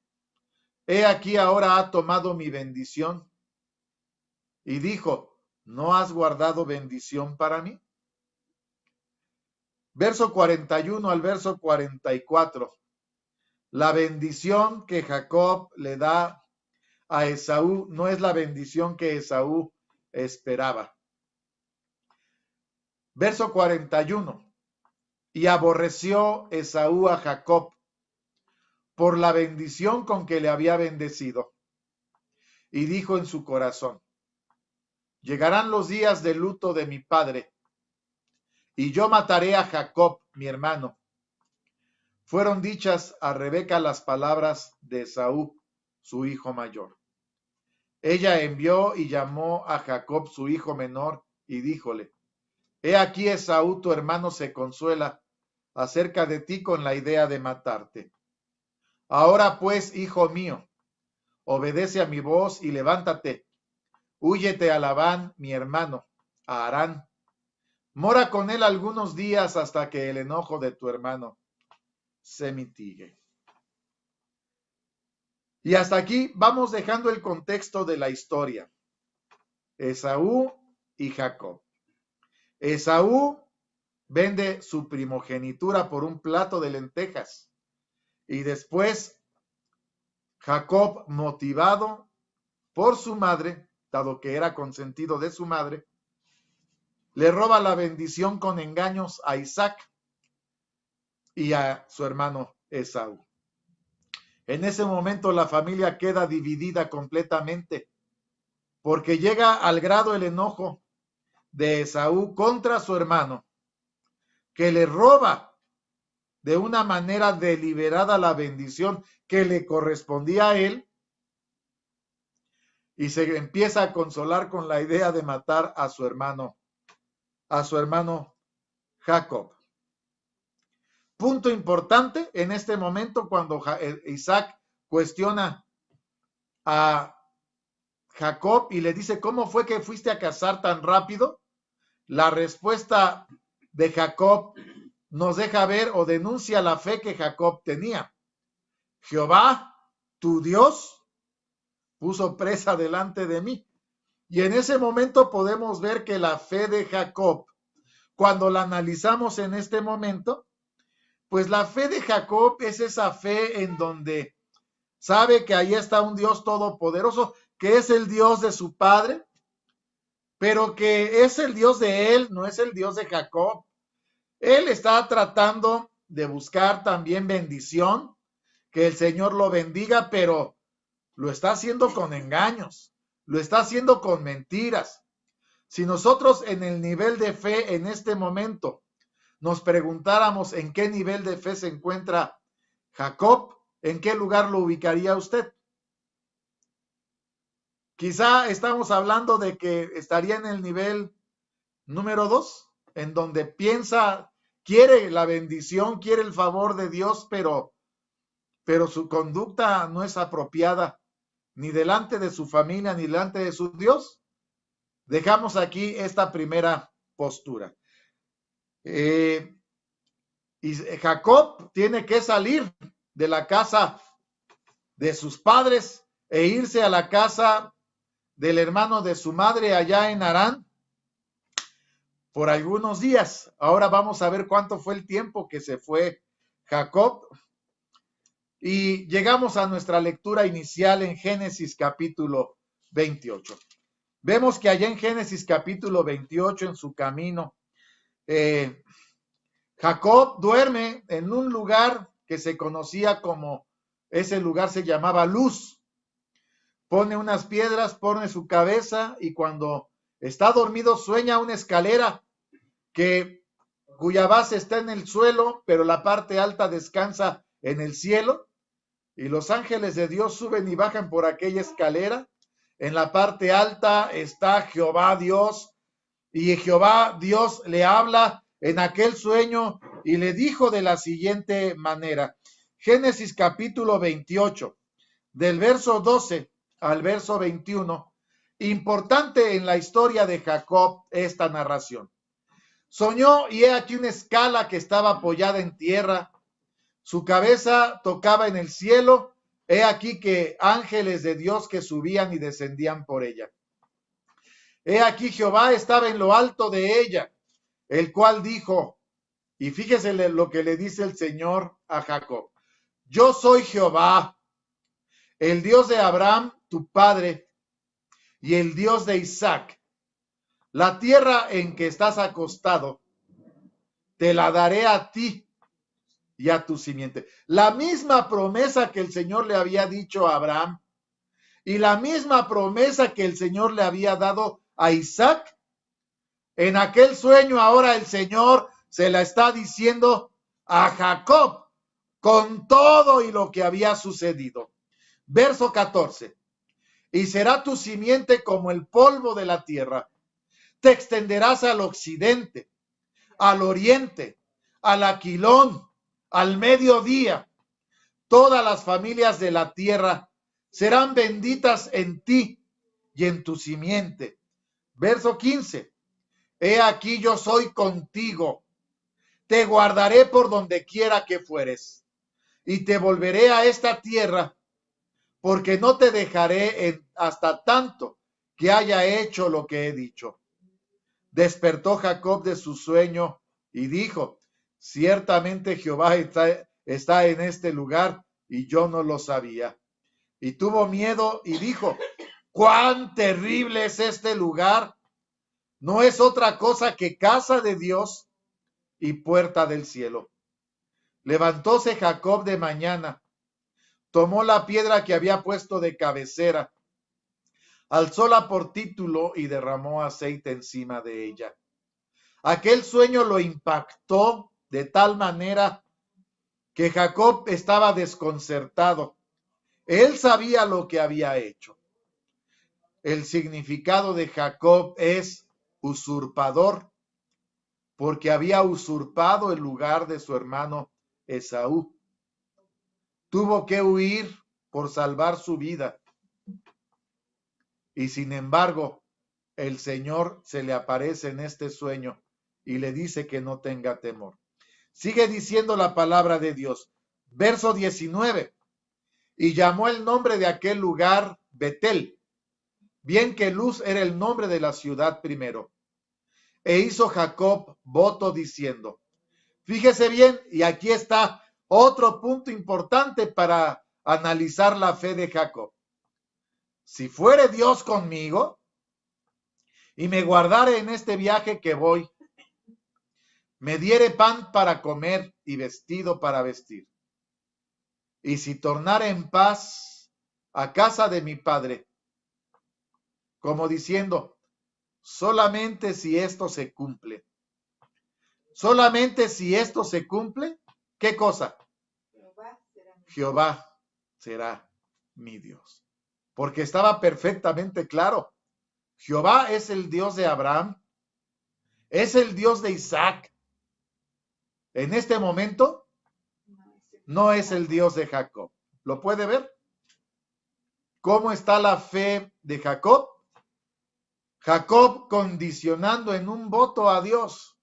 S1: He aquí ahora ha tomado mi bendición. Y dijo, ¿no has guardado bendición para mí? Verso 41 al verso 44. La bendición que Jacob le da a Esaú no es la bendición que Esaú esperaba. Verso 41. Y aborreció Esaú a Jacob por la bendición con que le había bendecido. Y dijo en su corazón, llegarán los días de luto de mi padre, y yo mataré a Jacob, mi hermano. Fueron dichas a Rebeca las palabras de Esaú, su hijo mayor. Ella envió y llamó a Jacob, su hijo menor, y díjole, he aquí Esaú, tu hermano, se consuela acerca de ti con la idea de matarte. Ahora pues, hijo mío, obedece a mi voz y levántate, húyete a Labán, mi hermano, a Harán. Mora con él algunos días hasta que el enojo de tu hermano se mitigue. Y hasta aquí vamos dejando el contexto de la historia. Esaú y Jacob. Esaú vende su primogenitura por un plato de lentejas. Y después Jacob, motivado por su madre, dado que era consentido de su madre, le roba la bendición con engaños a Isaac y a su hermano Esaú. En ese momento la familia queda dividida completamente, porque llega al grado el enojo de Esaú contra su hermano, que le roba de una manera deliberada la bendición que le correspondía a él, y se empieza a consolar con la idea de matar a su hermano Jacob. Punto importante en este momento, cuando Isaac cuestiona a Jacob y le dice, ¿cómo fue que fuiste a cazar tan rápido? La respuesta de Jacob nos deja ver o denuncia la fe que Jacob tenía. Jehová, tu Dios, puso presa delante de mí. Y en ese momento podemos ver que la fe de Jacob, cuando la analizamos en este momento, pues la fe de Jacob es esa fe en donde sabe que ahí está un Dios todopoderoso, que es el Dios de su padre, pero que es el Dios de él, no es el Dios de Jacob. Él está tratando de buscar también bendición, que el Señor lo bendiga, pero lo está haciendo con engaños, lo está haciendo con mentiras. Si nosotros en el nivel de fe en este momento nos preguntáramos en qué nivel de fe se encuentra Jacob, ¿en qué lugar lo ubicaría usted? Quizá estamos hablando de que estaría en el nivel número 2, en donde piensa, quiere la bendición, quiere el favor de Dios, pero su conducta no es apropiada, ni delante de su familia, ni delante de su Dios. Dejamos aquí esta primera postura. Y Jacob tiene que salir de la casa de sus padres e irse a la casa del hermano de su madre allá en Harán por algunos días. Ahora vamos a ver cuánto fue el tiempo que se fue Jacob. Y llegamos a nuestra lectura inicial en Génesis capítulo 28. Vemos que allá en Génesis capítulo 28, en su camino, Jacob duerme en un lugar que se conocía como, ese lugar se llamaba Luz. Pone unas piedras, pone su cabeza y cuando está dormido sueña una escalera cuya base está en el suelo, pero la parte alta descansa en el cielo. Y los ángeles de Dios suben y bajan por aquella escalera. En la parte alta está Jehová Dios, y Jehová Dios le habla en aquel sueño y le dijo de la siguiente manera. Génesis capítulo 28, del verso 12 al verso 21. Importante en la historia de Jacob esta narración. Soñó y he aquí una escala que estaba apoyada en tierra. Su cabeza tocaba en el cielo. He aquí que ángeles de Dios que subían y descendían por ella. He aquí Jehová estaba en lo alto de ella, el cual dijo, y fíjese lo que le dice el Señor a Jacob. Yo soy Jehová, el Dios de Abraham, tu padre, y el Dios de Isaac. La tierra en que estás acostado, te la daré a ti y a tu simiente. La misma promesa que el Señor le había dicho a Abraham y la misma promesa que el Señor le había dado a Isaac, en aquel sueño ahora el Señor se la está diciendo a Jacob con todo y lo que había sucedido. Verso 14. Y será tu simiente como el polvo de la tierra. Te extenderás al occidente, al oriente, al aquilón, al mediodía. Todas las familias de la tierra serán benditas en ti y en tu simiente. Verso 15. He aquí yo soy contigo. Te guardaré por donde quiera que fueres. y te volveré a esta tierra, porque no te dejaré hasta tanto que haya hecho lo que he dicho. Despertó Jacob de su sueño y dijo, ciertamente Jehová está en este lugar y yo no lo sabía. Y tuvo miedo y dijo, cuán terrible es este lugar. No es otra cosa que casa de Dios y puerta del cielo. Levantóse Jacob de mañana, tomó la piedra que había puesto de cabecera, alzóla por título y derramó aceite encima de ella. Aquel sueño lo impactó de tal manera que Jacob estaba desconcertado. Él sabía lo que había hecho. El significado de Jacob es usurpador, porque había usurpado el lugar de su hermano Esaú. Tuvo que huir por salvar su vida. Y sin embargo, el Señor se le aparece en este sueño y le dice que no tenga temor. Sigue diciendo la palabra de Dios. Verso 19. Y llamó el nombre de aquel lugar Betel, bien que Luz era el nombre de la ciudad primero. E hizo Jacob voto diciendo, fíjese bien, y aquí está otro punto importante para analizar la fe de Jacob. Si fuere Dios conmigo y me guardare en este viaje que voy, me diere pan para comer y vestido para vestir, y si tornare en paz a casa de mi padre, como diciendo, solamente si esto se cumple. Solamente si esto se cumple, ¿qué cosa? Jehová será mi Dios. Porque estaba perfectamente claro. Jehová es el Dios de Abraham, es el Dios de Isaac. En este momento, no es el Dios de Jacob. ¿Lo puede ver? ¿Cómo está la fe de Jacob? Jacob condicionando en un voto a Dios.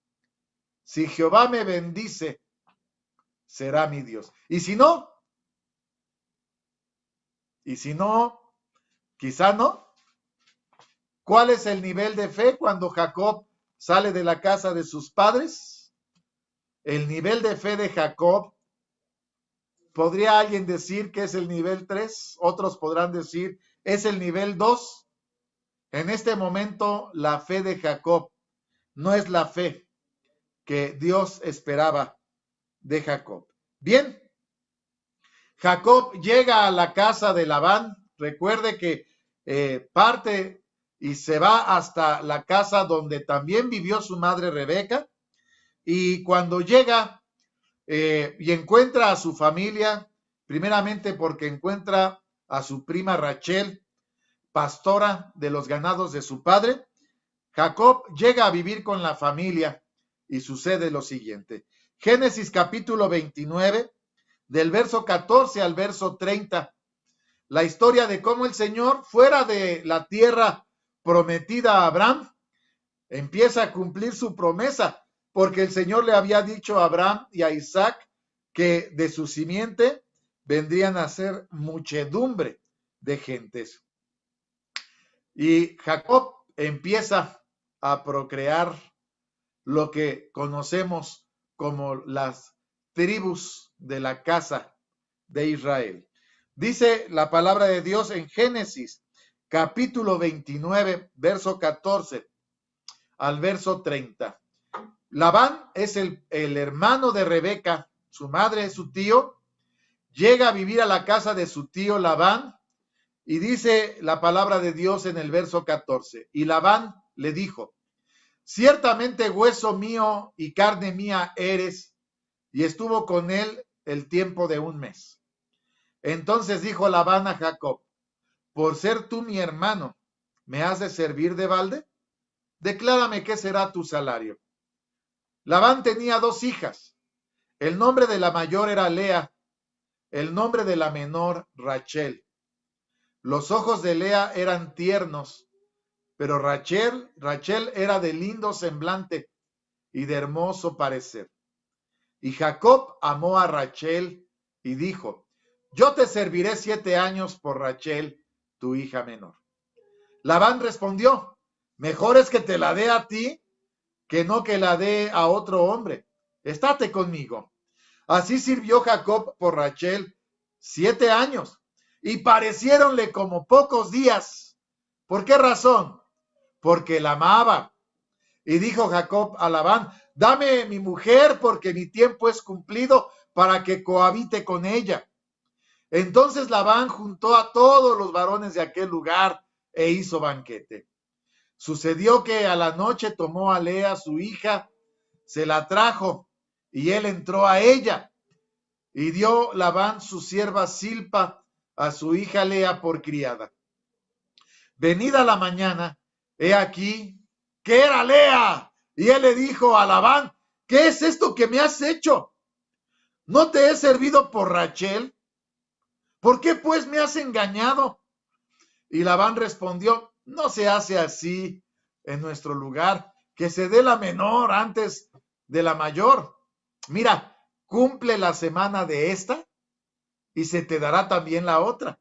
S1: Si Jehová me bendice, será mi Dios. Y si no, quizá no. ¿Cuál es el nivel de fe cuando Jacob sale de la casa de sus padres? El nivel de fe de Jacob, ¿podría alguien decir que es el nivel 3? Otros podrán decir, es el nivel 2. En este momento, la fe de Jacob no es la fe que Dios esperaba de Jacob. Bien, Jacob llega a la casa de Labán. Recuerde que parte y se va hasta la casa donde también vivió su madre Rebeca. Y cuando llega y encuentra a su familia, primeramente porque encuentra a su prima Rachel, pastora de los ganados de su padre, Jacob llega a vivir con la familia y sucede lo siguiente. Génesis capítulo 29, del verso 14 al verso 30, la historia de cómo el Señor, fuera de la tierra prometida a Abraham, empieza a cumplir su promesa, porque el Señor le había dicho a Abraham y a Isaac que de su simiente vendrían a ser muchedumbre de gentes. Y Jacob empieza a procrear lo que conocemos como las tribus de la casa de Israel. Dice la palabra de Dios en Génesis capítulo 29, verso 14 al verso 30. Labán es el hermano de Rebeca, su madre es su tío, llega a vivir a la casa de su tío Labán y dice la palabra de Dios en el verso 14. Y Labán le dijo, ciertamente hueso mío y carne mía eres, y estuvo con él el tiempo de un mes. Entonces dijo Labán a Jacob, por ser tú mi hermano, ¿me has de servir de balde? Declárame qué será tu salario. Labán tenía 2 hijas. El nombre de la mayor era Lea, el nombre de la menor Rachel. Los ojos de Lea eran tiernos, pero Rachel era de lindo semblante y de hermoso parecer. Y Jacob amó a Rachel y dijo, yo te serviré 7 años por Rachel, tu hija menor. Labán respondió, mejor es que te la dé a ti que no que la dé a otro hombre. Estate conmigo. Así sirvió Jacob por Rachel 7 años y pareciéronle como pocos días. ¿Por qué razón? Porque la amaba. Y dijo Jacob a Labán, dame mi mujer porque mi tiempo es cumplido para que cohabite con ella. Entonces Labán juntó a todos los varones de aquel lugar e hizo banquete. Sucedió que a la noche tomó a Lea, su hija, se la trajo y él entró a ella. Y dio Labán su sierva Silpa a su hija Lea por criada. Venida la mañana, he aquí que era Lea. Y él le dijo a Labán, ¿qué es esto que me has hecho? ¿No te he servido por Rachel? ¿Por qué pues me has engañado? Y Labán respondió, no se hace así en nuestro lugar, que se dé la menor antes de la mayor. Mira, cumple la semana de esta y se te dará también la otra.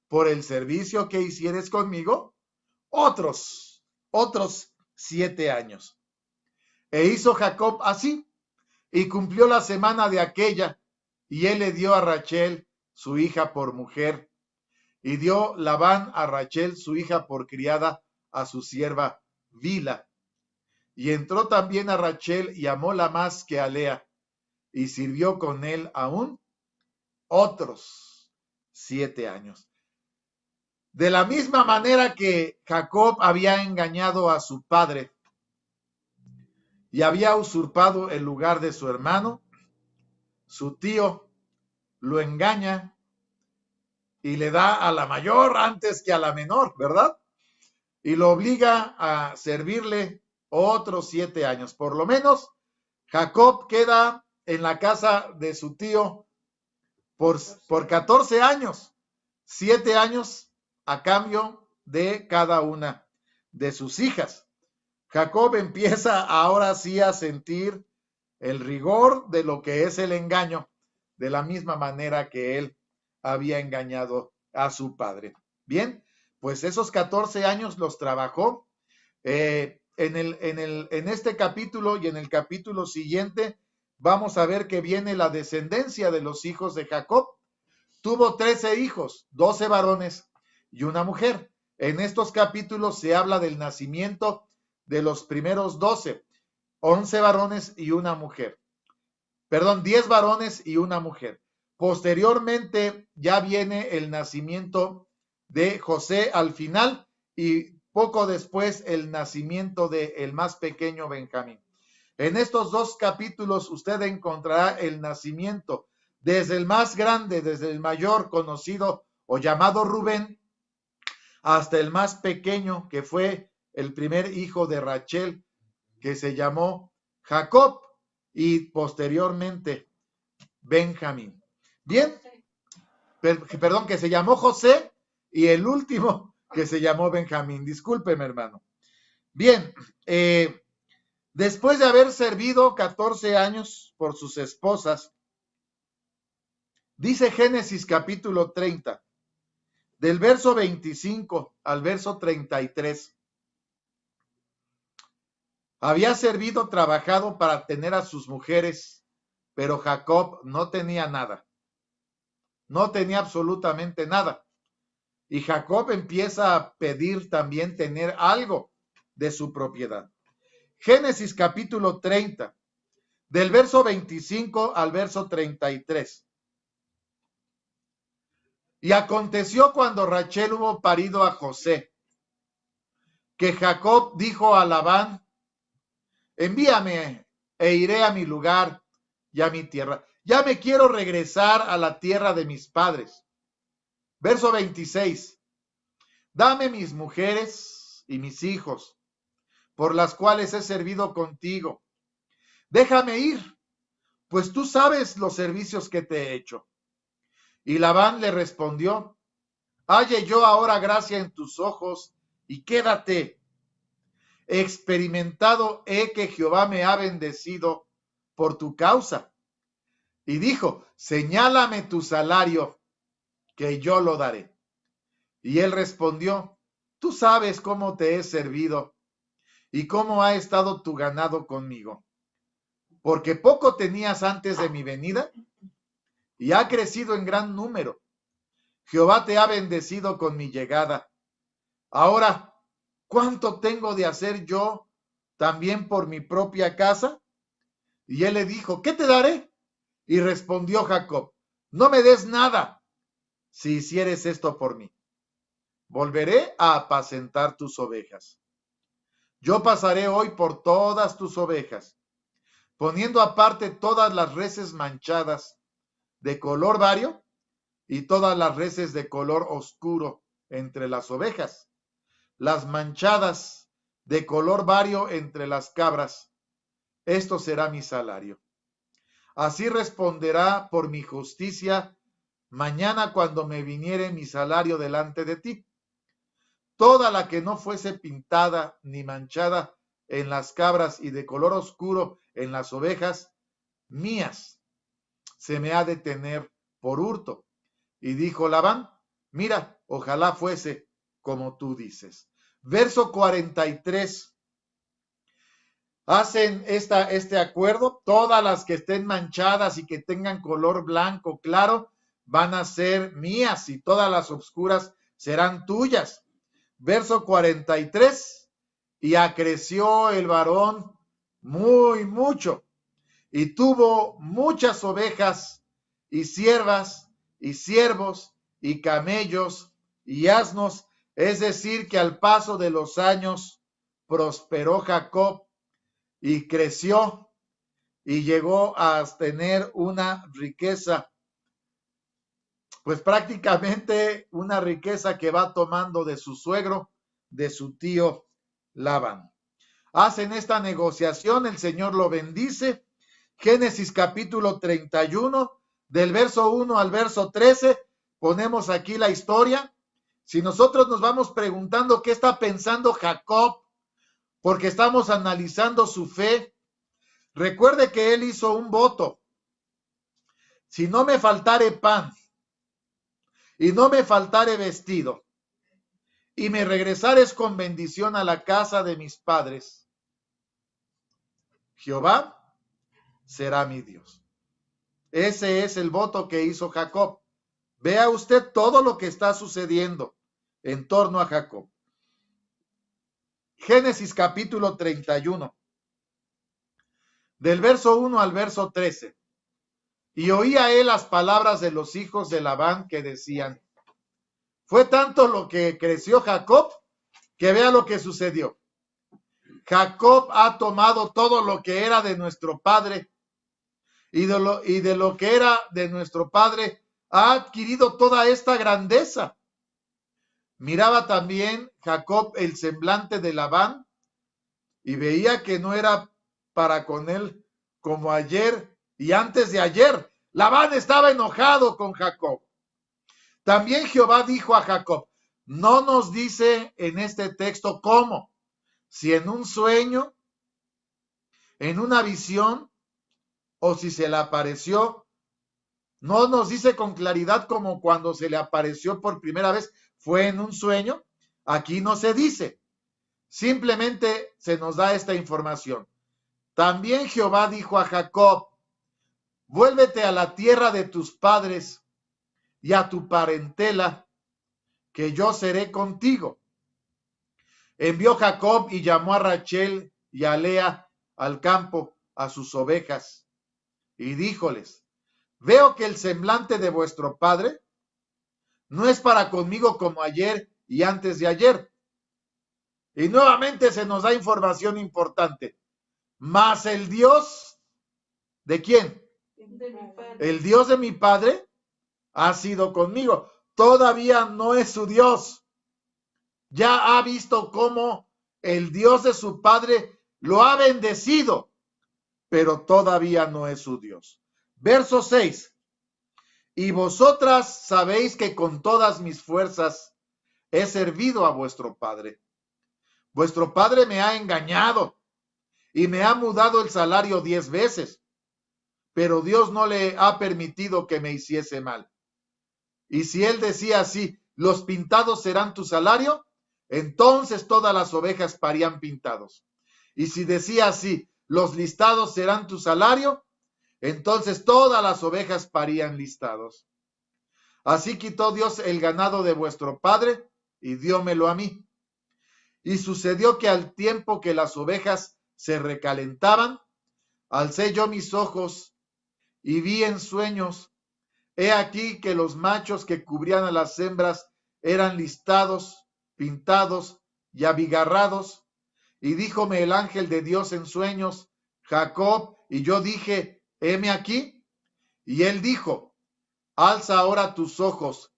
S1: Por el servicio que hicieres conmigo, otros 7 años. E hizo Jacob así, y cumplió la semana de aquella, y él le dio a Rachel, su hija, por mujer, y dio Labán a Rachel, su hija, por criada a su sierva Bila. Y entró también a Rachel y amóla más que a Lea, y sirvió con él aún otros 7 años. De la misma manera que Jacob había engañado a su padre y había usurpado el lugar de su hermano, su tío lo engaña y le da a la mayor antes que a la menor, ¿verdad? Y lo obliga a servirle otros 7 años. Por lo menos, Jacob queda en la casa de su tío por 14 años, 7 años a cambio de cada una de sus hijas. Jacob empieza ahora sí a sentir el rigor de lo que es el engaño, de la misma manera que él había engañado a su padre. Bien, pues esos 14 años los trabajó. En este capítulo y en el capítulo siguiente vamos a ver que viene la descendencia de los hijos de Jacob. Tuvo 13 hijos, 12 varones y una mujer. En estos capítulos se habla del nacimiento de los primeros 12, 11 varones y una mujer. Perdón, 10 varones y una mujer. Posteriormente ya viene el nacimiento de José al final y poco después el nacimiento del más pequeño Benjamín. En estos 2 capítulos usted encontrará el nacimiento desde el más grande, desde el mayor conocido o llamado Rubén, hasta el más pequeño que fue el primer hijo de Rachel, que se llamó Jacob, y posteriormente Benjamín. Bien, perdón, que se llamó José, y el último que se llamó Benjamín. Discúlpeme, hermano. Bien, después de haber servido 14 años por sus esposas, dice Génesis capítulo 30, del verso 25 al verso 33. Había servido, trabajado para tener a sus mujeres, pero Jacob no tenía nada. No tenía absolutamente nada. Y Jacob empieza a pedir también tener algo de su propiedad. Génesis capítulo 30, del verso 25 al verso 33. Y aconteció cuando Rachel hubo parido a José, que Jacob dijo a Labán, envíame e iré a mi lugar y a mi tierra. Ya me quiero regresar a la tierra de mis padres. Verso 26. Dame mis mujeres y mis hijos, por las cuales he servido contigo. Déjame ir, pues tú sabes los servicios que te he hecho. Y Labán le respondió, halle yo ahora gracia en tus ojos y quédate. Experimentado he que Jehová me ha bendecido por tu causa. y dijo, señálame tu salario, que yo lo daré. Y él respondió, tú sabes cómo te he servido y cómo ha estado tu ganado conmigo, porque poco tenías antes de mi venida y ha crecido en gran número. Jehová te ha bendecido con mi llegada. Ahora, ¿cuánto tengo de hacer yo también por mi propia casa? Y él le dijo, ¿qué te daré? Y respondió Jacob, no me des nada si hicieres esto por mí. Volveré a apacentar tus ovejas. Yo pasaré hoy por todas tus ovejas, poniendo aparte todas las reses manchadas de color vario y todas las reses de color oscuro entre las ovejas, las manchadas de color vario entre las cabras. Esto será mi salario. Así responderá por mi justicia mañana cuando me viniere mi salario delante de ti. Toda la que no fuese pintada ni manchada en las cabras y de color oscuro en las ovejas, mías, se me ha de tener por hurto. Y dijo Labán, mira, ojalá fuese como tú dices. Verso 43. Hacen este acuerdo, todas las que estén manchadas y que tengan color blanco claro van a ser mías y todas las oscuras serán tuyas. Verso 43, y acreció el varón muy mucho y tuvo muchas ovejas y siervas y siervos y camellos y asnos, es decir, que al paso de los años prosperó Jacob y creció y llegó a tener una riqueza, pues prácticamente una riqueza que va tomando de su suegro, de su tío Labán. Hacen esta negociación, el Señor lo bendice. Génesis capítulo 31, del verso 1 al verso 13, ponemos aquí la historia. Si nosotros nos vamos preguntando qué está pensando Jacob, porque estamos analizando su fe, recuerde que él hizo un voto. Si no me faltare pan y no me faltare vestido y me regresares con bendición a la casa de mis padres, Jehová será mi Dios. Ese es el voto que hizo Jacob. Vea usted todo lo que está sucediendo en torno a Jacob. Génesis capítulo 31, del verso 1 al verso 13. Y oía él las palabras de los hijos de Labán que decían, fue tanto lo que creció Jacob, que vea lo que sucedió. Jacob ha tomado todo lo que era de nuestro padre, y de lo que era de nuestro padre ha adquirido toda esta grandeza. Miraba también Jacob el semblante de Labán, y veía que no era para con él como ayer y antes de ayer. Labán estaba enojado con Jacob. También Jehová dijo a Jacob, no nos dice en este texto cómo, si en un sueño, en una visión, o si se le apareció. No nos dice con claridad como cuando se le apareció por primera vez, fue en un sueño. Aquí no se dice. Simplemente se nos da esta información. También Jehová dijo a Jacob, vuélvete a la tierra de tus padres y a tu parentela, que yo seré contigo. Envió Jacob y llamó a Rachel y a Lea al campo a sus ovejas y díjoles, veo que el semblante de vuestro padre no es para conmigo como ayer y antes de ayer. Y nuevamente se nos da información importante. Mas el Dios, ¿de quién? El Dios de mi padre ha sido conmigo. Todavía no es su Dios. Ya ha visto cómo el Dios de su padre lo ha bendecido, pero todavía no es su Dios. Verso 6. Y vosotras sabéis que con todas mis fuerzas he servido a vuestro padre. Vuestro padre me ha engañado y me ha mudado el salario 10 veces. pero Dios no le ha permitido que me hiciese mal. Y si él decía así, los pintados serán tu salario, entonces todas las ovejas parían pintados. Y si decía así, los listados serán tu salario, entonces todas las ovejas parían listados. Así quitó Dios el ganado de vuestro padre y diómelo a mí. Y sucedió que al tiempo que las ovejas se recalentaban, alcé yo mis ojos y vi en sueños, he aquí que los machos que cubrían a las hembras eran listados, pintados y abigarrados. Y díjome el ángel de Dios en sueños, Jacob, y yo dije, heme aquí. Y él dijo, alza ahora tus ojos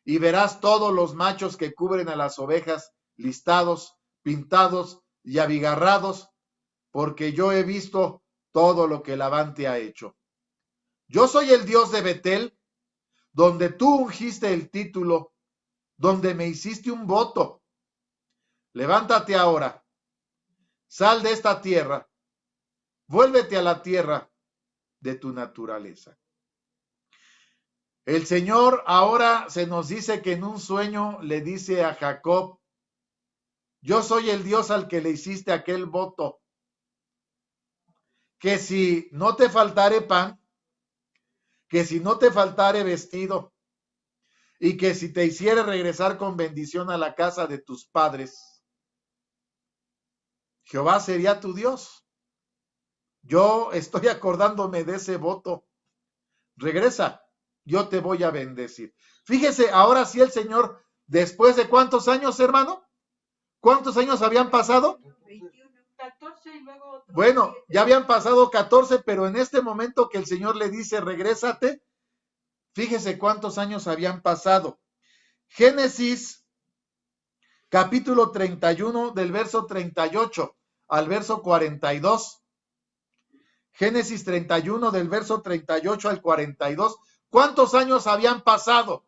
S1: y verás todos los machos que cubren a las ovejas listados, pintados y abigarrados, porque yo he visto todo lo que Labán te ha hecho. Yo soy el Dios de Betel, donde tú ungiste el título, donde me hiciste un voto. Levántate ahora, sal de esta tierra, vuélvete a la tierra de tu naturaleza. El Señor ahora se nos dice que en un sueño le dice a Jacob, yo soy el Dios al que le hiciste aquel voto, que si no te faltare pan, que si no te faltare vestido, y que si te hiciere regresar con bendición a la casa de tus padres, Jehová sería tu Dios. Yo estoy acordándome de ese voto. Regresa, yo te voy a bendecir. Fíjese, ahora sí el Señor, después de ¿cuántos años, hermano? ¿Cuántos años habían pasado?
S3: 14 y luego otro.
S1: Bueno, ya habían pasado 14, pero en este momento que el Señor le dice, regrésate, fíjese cuántos años habían pasado. Génesis, capítulo 31, del verso 38 al verso 42. Génesis 31, del verso 38 al 42. ¿Cuántos años habían pasado?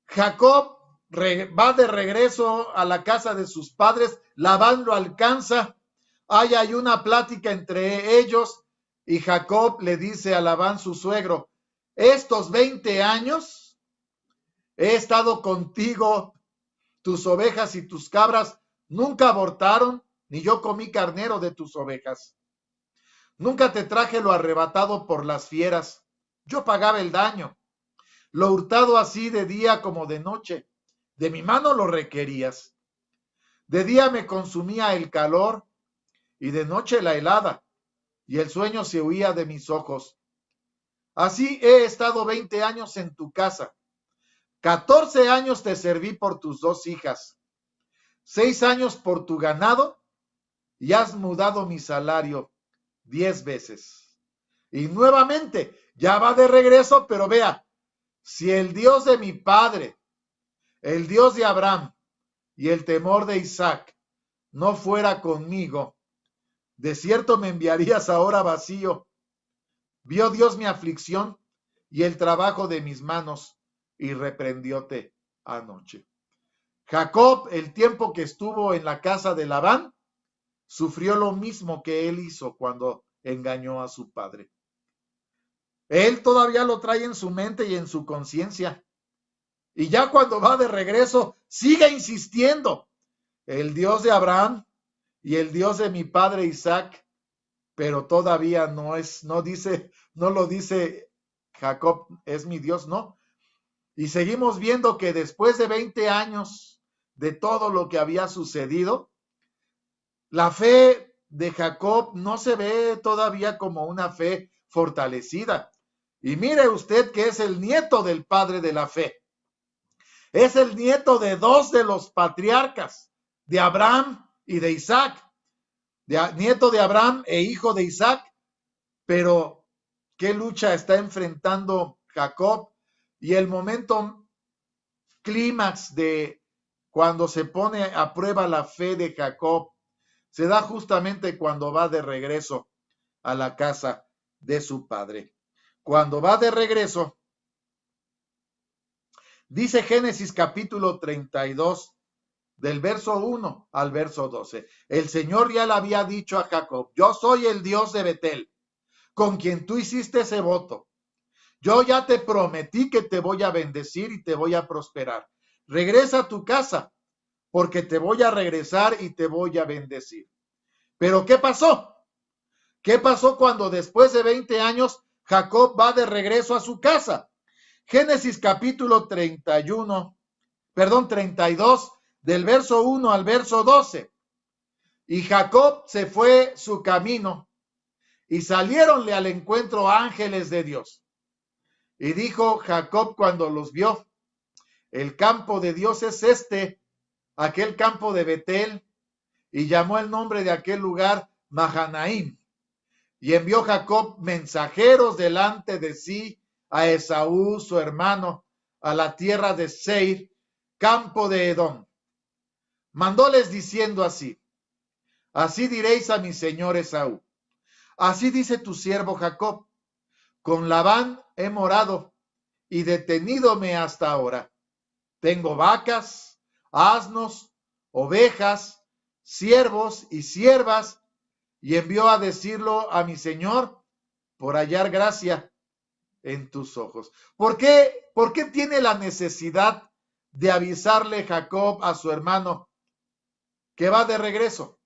S1: Jacob va de regreso a la casa de sus padres, Labán lo alcanza, hay una plática entre ellos y Jacob le dice a Labán, su suegro, estos 20 años he estado contigo, tus ovejas y tus cabras nunca abortaron, ni yo comí carnero de tus ovejas. Nunca te traje lo arrebatado por las fieras, yo pagaba el daño, lo hurtado así de día como de noche. De mi mano lo requerías. De día me consumía el calor y de noche la helada, y el sueño se huía de mis ojos. Así he estado 20 años en tu casa. 14 años te serví por tus 2 hijas. 6 años por tu ganado, y has mudado mi salario 10 veces. Y nuevamente, ya va de regreso, pero vea, si el Dios de mi padre, el Dios de Abraham y el temor de Isaac no fuera conmigo, de cierto me enviarías ahora vacío. Vio Dios mi aflicción y el trabajo de mis manos y reprendióte anoche. Jacob, el tiempo que estuvo en la casa de Labán, sufrió lo mismo que él hizo cuando engañó a su padre. Él todavía lo trae en su mente y en su conciencia. Y ya cuando va de regreso, sigue insistiendo. El Dios de Abraham y el Dios de mi padre Isaac, pero todavía no lo dice Jacob, es mi Dios, no. Y seguimos viendo que después de 20 años de todo lo que había sucedido, la fe de Jacob no se ve todavía como una fe fortalecida. Y mire usted que es el nieto del padre de la fe. Es el nieto de 2 de los patriarcas, de Abraham y de Isaac. Nieto de Abraham e hijo de Isaac. Pero, ¿qué lucha está enfrentando Jacob? Y el momento clímax de cuando se pone a prueba la fe de Jacob se da justamente cuando va de regreso a la casa de su padre. Cuando va de regreso, dice Génesis capítulo 32, del verso 1 al verso 12. El Señor ya le había dicho a Jacob, yo soy el Dios de Betel, con quien tú hiciste ese voto. Yo ya te prometí que te voy a bendecir y te voy a prosperar. Regresa a tu casa, porque te voy a regresar y te voy a bendecir. Pero ¿qué pasó? ¿Qué pasó cuando después de 20 años Jacob va de regreso a su casa? Génesis capítulo 32, del verso 1 al verso 12. Y Jacob se fue su camino, y saliéronle al encuentro ángeles de Dios. Y dijo Jacob cuando los vio: el campo de Dios es aquel campo de Betel, y llamó el nombre de aquel lugar Mahanaim. Y envió Jacob mensajeros delante de sí a Esaú, su hermano, a la tierra de Seir, campo de Edom. Mandóles diciendo así: así diréis a mi señor Esaú, así dice tu siervo Jacob, con Labán he morado y detenídome hasta ahora. Tengo vacas, asnos, ovejas, siervos y siervas, y envió a decirlo a mi señor por hallar gracia en tus ojos. ¿Por qué tiene la necesidad de avisarle Jacob a su hermano que va de regreso?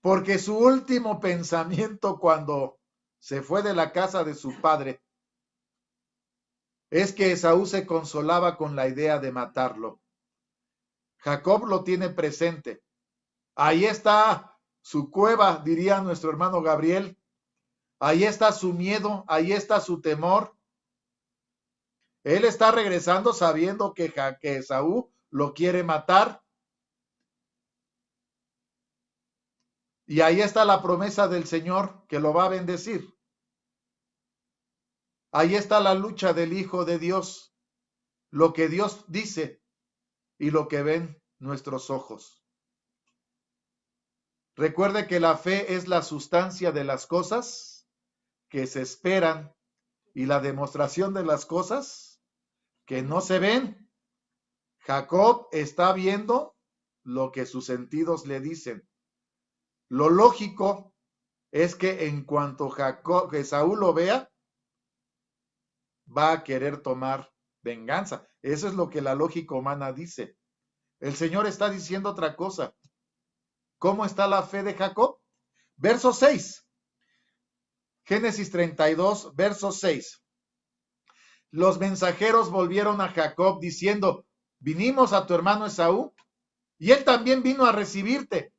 S1: Porque su último pensamiento cuando se fue de la casa de su padre es que Esaú se consolaba con la idea de matarlo. Jacob lo tiene presente. Ahí está su cueva, diría nuestro hermano Gabriel. Ahí está su miedo, ahí está su temor. Él está regresando sabiendo que Esaú lo quiere matar. Y ahí está la promesa del Señor que lo va a bendecir. Ahí está la lucha del Hijo de Dios, lo que Dios dice y lo que ven nuestros ojos. Recuerde que la fe es la sustancia de las cosas que se esperan y la demostración de las cosas que no se ven. Jacob está viendo lo que sus sentidos le dicen. Lo lógico es que en cuanto Esaú lo vea, va a querer tomar venganza. Eso es lo que la lógica humana dice. El Señor está diciendo otra cosa. ¿Cómo está la fe de Jacob? Verso 6. Génesis 32, verso 6. Los mensajeros volvieron a Jacob diciendo: vinimos a tu hermano Esaú, y él también vino a recibirte,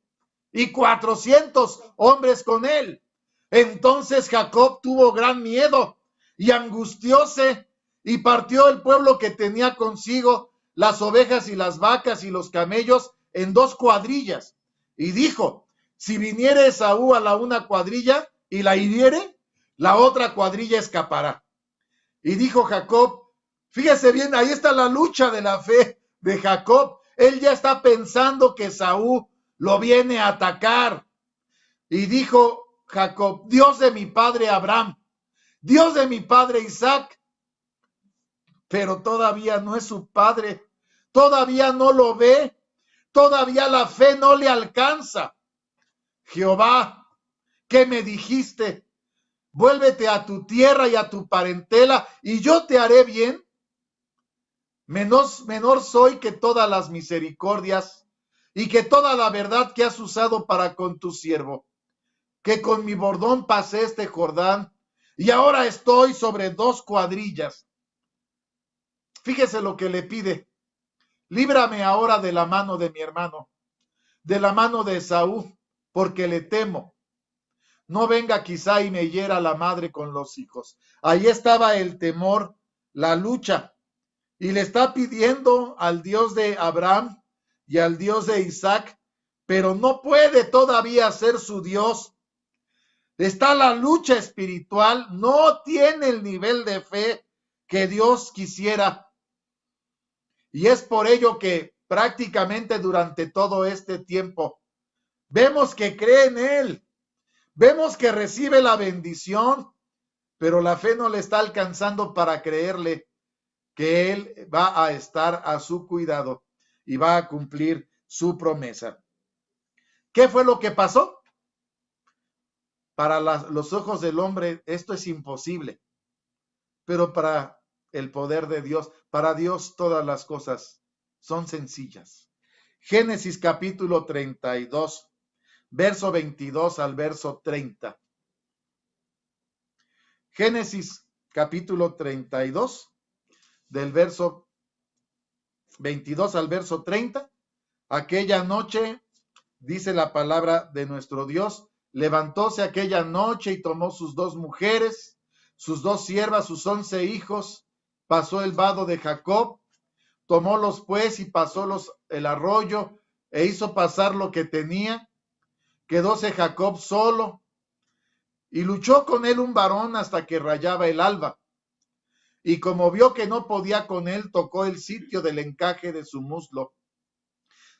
S1: y 400 hombres con él. Entonces Jacob tuvo gran miedo y angustióse, y partió el pueblo que tenía consigo las ovejas y las vacas y los camellos en 2 cuadrillas. Y dijo: si viniere Esaú a la una cuadrilla y la hiriere, la otra cuadrilla escapará. Y dijo Jacob, fíjese bien, ahí está la lucha de la fe de Jacob. Él ya está pensando que Esaú lo viene a atacar. Y dijo Jacob: Dios de mi padre Abraham, Dios de mi padre Isaac. Pero todavía no es su padre, todavía no lo ve, todavía la fe no le alcanza. Jehová, ¿qué me dijiste? Vuélvete a tu tierra y a tu parentela, y yo te haré bien. Menor soy que todas las misericordias y que toda la verdad que has usado para con tu siervo, que con mi bordón pasé este Jordán, y ahora estoy sobre 2 cuadrillas. Fíjese lo que le pide: líbrame ahora de la mano de mi hermano, de la mano de Esaú, porque le temo. No venga quizá y me hiera la madre con los hijos. Ahí estaba el temor, la lucha. Y le está pidiendo al Dios de Abraham y al Dios de Isaac, pero no puede todavía ser su Dios. Está la lucha espiritual, no tiene el nivel de fe que Dios quisiera. Y es por ello que prácticamente durante todo este tiempo vemos que cree en Él, vemos que recibe la bendición, pero la fe no le está alcanzando para creerle que Él va a estar a su cuidado y va a cumplir su promesa. ¿Qué fue lo que pasó? Para los ojos del hombre esto es imposible, pero para el poder de Dios, para Dios todas las cosas son sencillas. Génesis capítulo 32, verso 22 al verso 30. Génesis capítulo 32, del verso 22 al verso 30. Aquella noche, dice la palabra de nuestro Dios, levantóse aquella noche y tomó sus 2 mujeres, sus 2 siervas, sus 11 hijos, pasó el vado de Jacob, tomólos pues y pasólos el arroyo, e hizo pasar lo que tenía. Quedóse Jacob solo, y luchó con él un varón hasta que rayaba el alba. Y como vio que no podía con él, tocó el sitio del encaje de su muslo.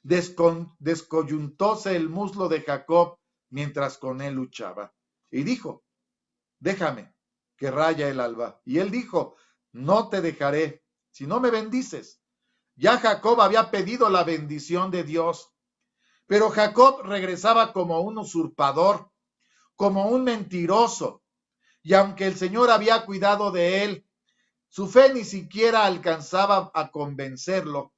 S1: Descoyuntóse el muslo de Jacob mientras con él luchaba. Y dijo, déjame, que raya el alba. Y él dijo, no te dejaré, si no me bendices. Ya Jacob había pedido la bendición de Dios, pero Jacob regresaba como un usurpador, como un mentiroso. Y aunque el Señor había cuidado de él, su fe ni siquiera alcanzaba a convencerlo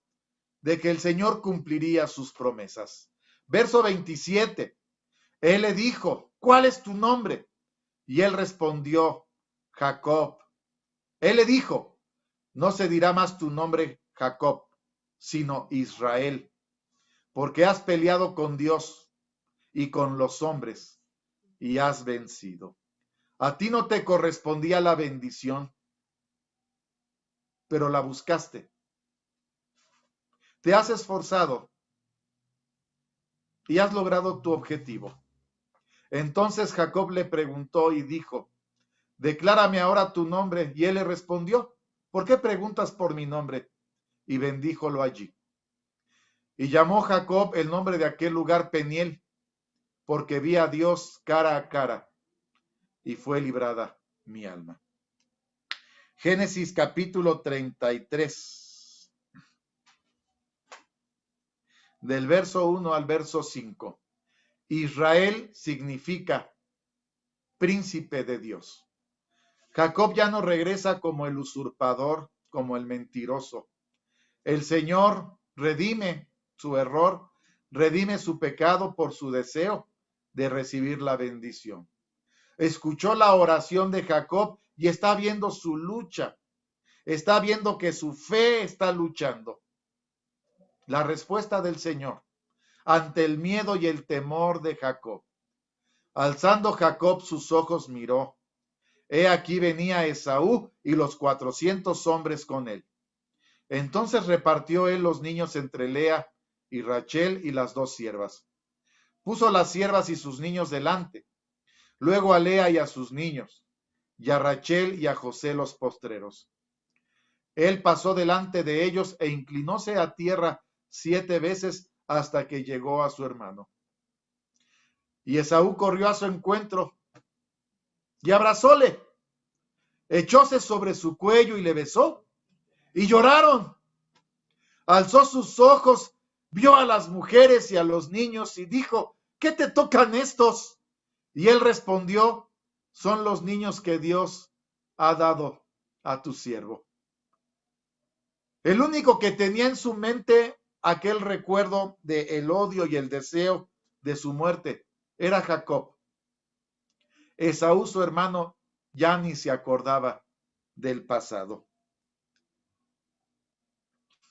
S1: de que el Señor cumpliría sus promesas. Verso 27. Él le dijo, ¿cuál es tu nombre? Y él respondió, Jacob. Él le dijo, no se dirá más tu nombre Jacob, sino Israel, porque has peleado con Dios y con los hombres y has vencido. A ti no te correspondía la bendición, pero la buscaste. Te has esforzado y has logrado tu objetivo. Entonces Jacob le preguntó y dijo, declárame ahora tu nombre. Y él le respondió, ¿por qué preguntas por mi nombre? Y bendíjolo allí. Y llamó Jacob el nombre de aquel lugar Peniel, porque vi a Dios cara a cara, y fue librada mi alma. Génesis capítulo 33, del verso 1 al verso 5. Israel significa príncipe de Dios. Jacob ya no regresa como el usurpador, como el mentiroso. El Señor redime su error, redime su pecado por su deseo de recibir la bendición. Escuchó la oración de Jacob y está viendo su lucha. Está viendo que su fe está luchando. La respuesta del Señor ante el miedo y el temor de Jacob. Alzando Jacob sus ojos miró. He aquí venía Esaú y los 400 hombres con él. Entonces repartió él los niños entre Lea y Rachel y las 2 siervas. Puso las siervas y sus niños delante, luego a Lea y a sus niños, y a Rachel y a José los postreros. Él pasó delante de ellos e inclinóse a tierra 7 veces hasta que llegó a su hermano. Y Esaú corrió a su encuentro y abrazóle, echóse sobre su cuello y le besó, y lloraron. Alzó sus ojos, vio a las mujeres y a los niños y dijo, ¿qué te tocan estos? Y él respondió, son los niños que Dios ha dado a tu siervo. El único que tenía en su mente aquel recuerdo del odio y el deseo de su muerte era Jacob. Esaú, su hermano, ya ni se acordaba del pasado.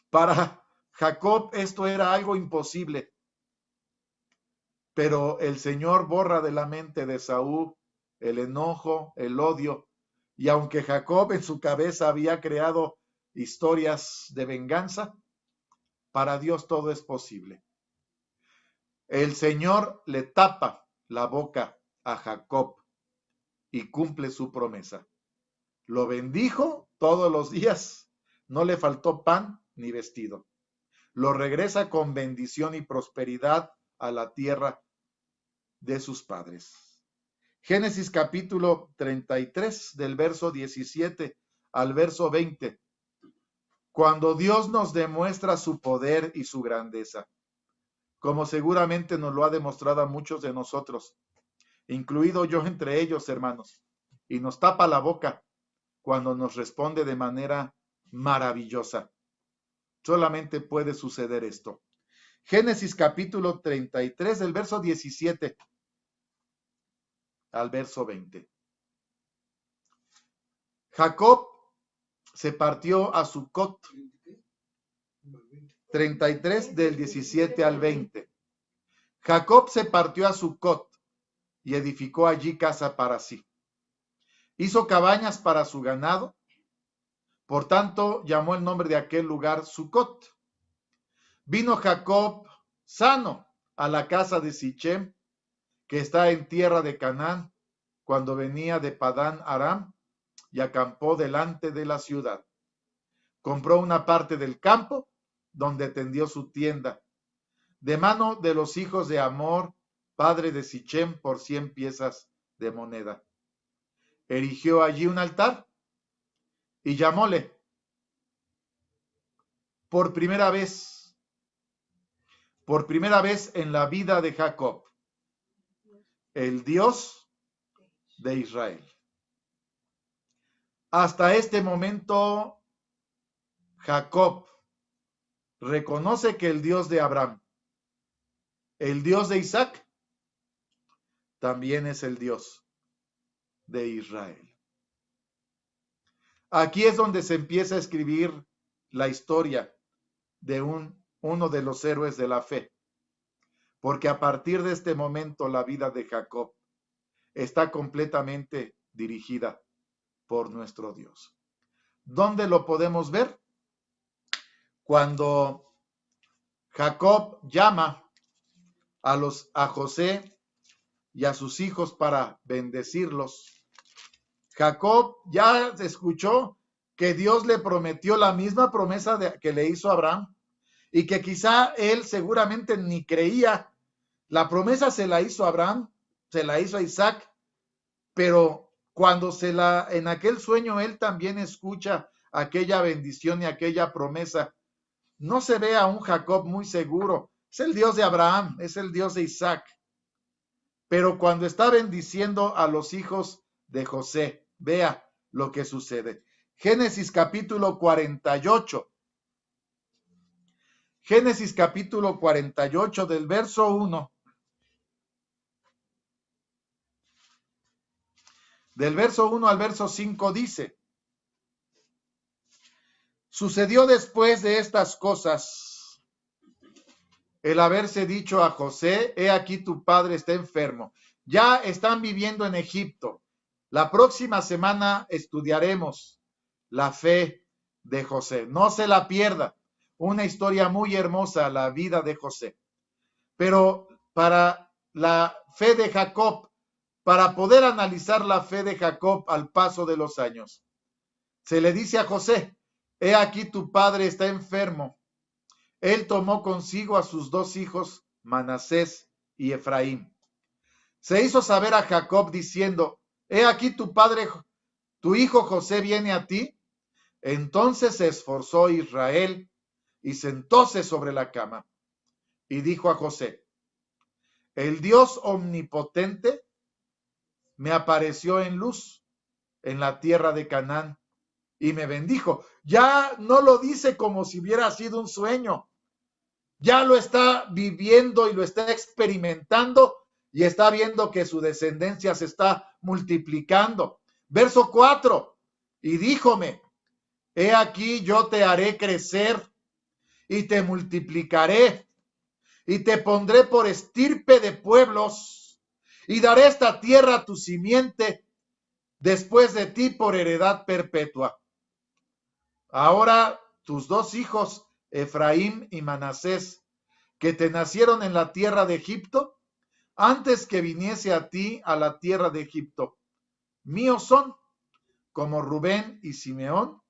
S1: Para Jacob esto era algo imposible, pero el Señor borra de la mente de Esaú el enojo, el odio, y aunque Jacob en su cabeza había creado historias de venganza, para Dios todo es posible. El Señor le tapa la boca a Jacob y cumple su promesa. Lo bendijo todos los días, no le faltó pan ni vestido. Lo regresa con bendición y prosperidad a la tierra de sus padres. Génesis capítulo 33, del verso 17 al verso 20. Cuando Dios nos demuestra su poder y su grandeza, como seguramente nos lo ha demostrado a muchos de nosotros, incluido yo entre ellos, hermanos, y nos tapa la boca cuando nos responde de manera maravillosa. Solamente puede suceder esto. Génesis capítulo 33, del verso 17 al verso 20. Jacob se partió a Sucot. 33 del 17 al 20. Jacob se partió a Sucot y edificó allí casa para sí. Hizo cabañas para su ganado, por tanto llamó el nombre de aquel lugar Sucot. Vino Jacob sano a la casa de Sichem, que está en tierra de Canaán, cuando venía de Padán Aram, y acampó delante de la ciudad. Compró una parte del campo, donde tendió su tienda, de mano de los hijos de Amor, padre de Sichem, por 100 piezas de moneda. Erigió allí un altar y llamóle por primera vez en la vida de Jacob, el Dios de Israel. Hasta este momento, Jacob reconoce que el Dios de Abraham, el Dios de Isaac, también es el Dios de Israel. Aquí es donde se empieza a escribir la historia de uno de los héroes de la fe, porque a partir de este momento la vida de Jacob está completamente dirigida por nuestro Dios. ¿Dónde lo podemos ver? Cuando Jacob llama a José y a sus hijos para bendecirlos. Jacob ya escuchó que Dios le prometió la misma promesa que le hizo a Abraham, y que quizá él seguramente ni creía. La promesa se la hizo a Abraham, se la hizo a Isaac, pero cuando en aquel sueño él también escucha aquella bendición y aquella promesa, no se ve a un Jacob muy seguro. Es el Dios de Abraham, es el Dios de Isaac. Pero cuando está bendiciendo a los hijos de José, vea lo que sucede. Génesis capítulo 48. Génesis capítulo 48 del verso 1. Del verso 1 al verso 5 dice: sucedió después de estas cosas el haberse dicho a José: he aquí tu padre está enfermo. Ya están viviendo en Egipto. La próxima semana estudiaremos la fe de José. No se la pierda. Una historia muy hermosa, la vida de José. Pero para la fe de Jacob, para poder analizar la fe de Jacob al paso de los años, se le dice a José: he aquí tu padre está enfermo. Él tomó consigo a sus 2 hijos, Manasés y Efraín. Se hizo saber a Jacob diciendo: he aquí tu padre, tu hijo José viene a ti. Entonces se esforzó Israel y sentóse sobre la cama y dijo a José: el Dios omnipotente me apareció en luz en la tierra de Canaán y me bendijo. Ya no lo dice como si hubiera sido un sueño. Ya lo está viviendo y lo está experimentando, y está viendo que su descendencia se está multiplicando. Verso 4. Y díjome: he aquí yo te haré crecer y te multiplicaré y te pondré por estirpe de pueblos y daré esta tierra a tu simiente después de ti por heredad perpetua. Ahora tus 2 hijos, Efraín y Manasés, que te nacieron en la tierra de Egipto, antes que viniese a ti a la tierra de Egipto, míos son, como Rubén y Simeón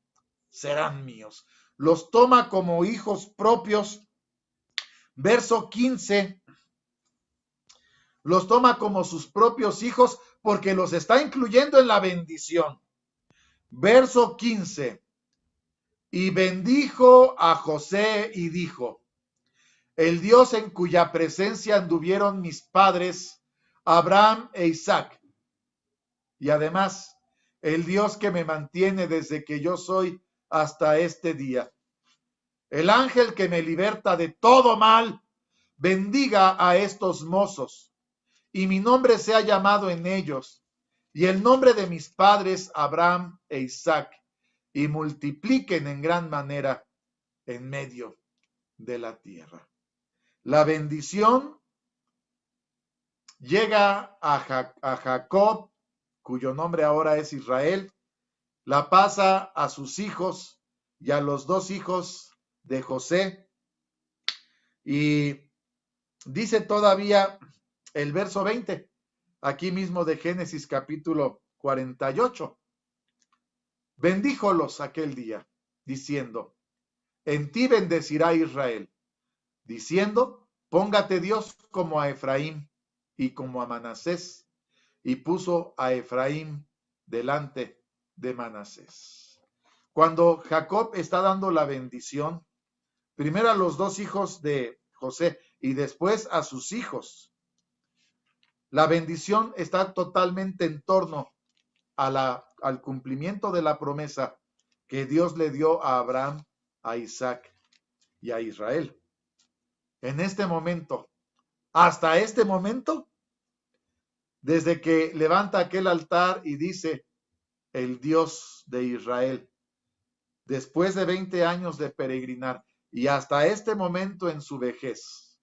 S1: serán míos. Los toma como hijos propios. Verso 15. Los toma como sus propios hijos porque los está incluyendo en la bendición. Verso 15. Y bendijo a José y dijo: el Dios en cuya presencia anduvieron mis padres Abraham e Isaac. Y además, el Dios que me mantiene desde que yo soy hasta este día. El ángel que me liberta de todo mal, bendiga a estos mozos, y mi nombre sea llamado en ellos, y el nombre de mis padres Abraham e Isaac, y multipliquen en gran manera en medio de la tierra. La bendición llega a Jacob, cuyo nombre ahora es Israel, la pasa a sus hijos y a los dos hijos de José. Y dice todavía el verso 20, aquí mismo de Génesis capítulo 48. Bendíjolos aquel día, diciendo, en ti bendecirá Israel, diciendo, póngate Dios como a Efraín y como a Manasés, y puso a Efraín delante de Manasés. Cuando Jacob está dando la bendición, primero a los dos hijos de José y después a sus hijos, la bendición está totalmente en torno al cumplimiento de la promesa que Dios le dio a Abraham, a Isaac y a Israel. En este momento, hasta este momento, desde que levanta aquel altar y dice, el Dios de Israel, después de 20 años de peregrinar y hasta este momento en su vejez,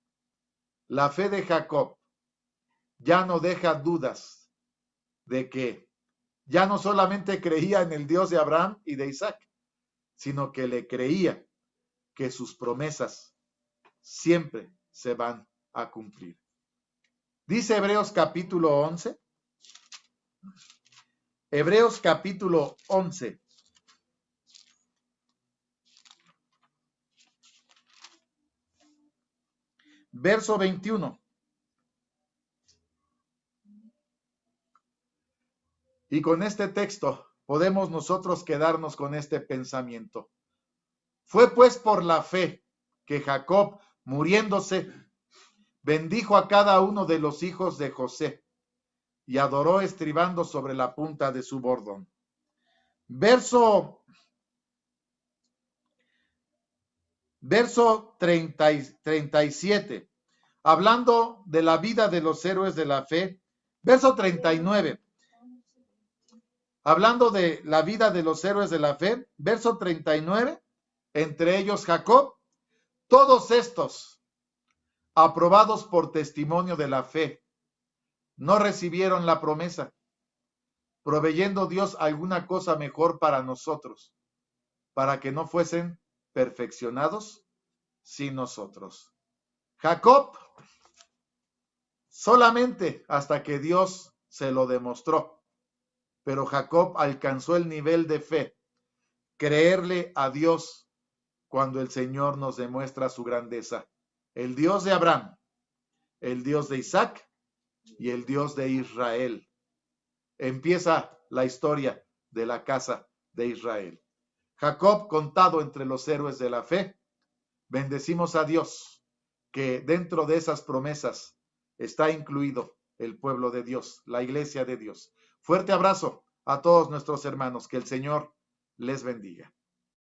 S1: la fe de Jacob ya no deja dudas de que ya no solamente creía en el Dios de Abraham y de Isaac, sino que le creía que sus promesas siempre se van a cumplir. Dice Hebreos capítulo 11. Hebreos capítulo 11. Verso 21. Y con este texto podemos nosotros quedarnos con este pensamiento. Fue pues por la fe que Jacob, muriéndose, bendijo a cada uno de los hijos de José y adoró estribando sobre la punta de su bordón. Verso 37, hablando de la vida de los héroes de la fe. Verso 39, hablando de la vida de los héroes de la fe. Verso 39, entre ellos Jacob, todos estos, aprobados por testimonio de la fe, no recibieron la promesa, proveyendo Dios alguna cosa mejor para nosotros, para que no fuesen perfeccionados sin nosotros. Jacob, solamente hasta que Dios se lo demostró, pero Jacob alcanzó el nivel de fe, creerle a Dios cuando el Señor nos demuestra su grandeza. El Dios de Abraham, el Dios de Isaac y el Dios de Israel. Empieza la historia de la casa de Israel. Jacob contado entre los héroes de la fe. Bendecimos a Dios que dentro de esas promesas está incluido el pueblo de Dios, la iglesia de Dios. Fuerte abrazo a todos nuestros hermanos. Que el Señor les bendiga.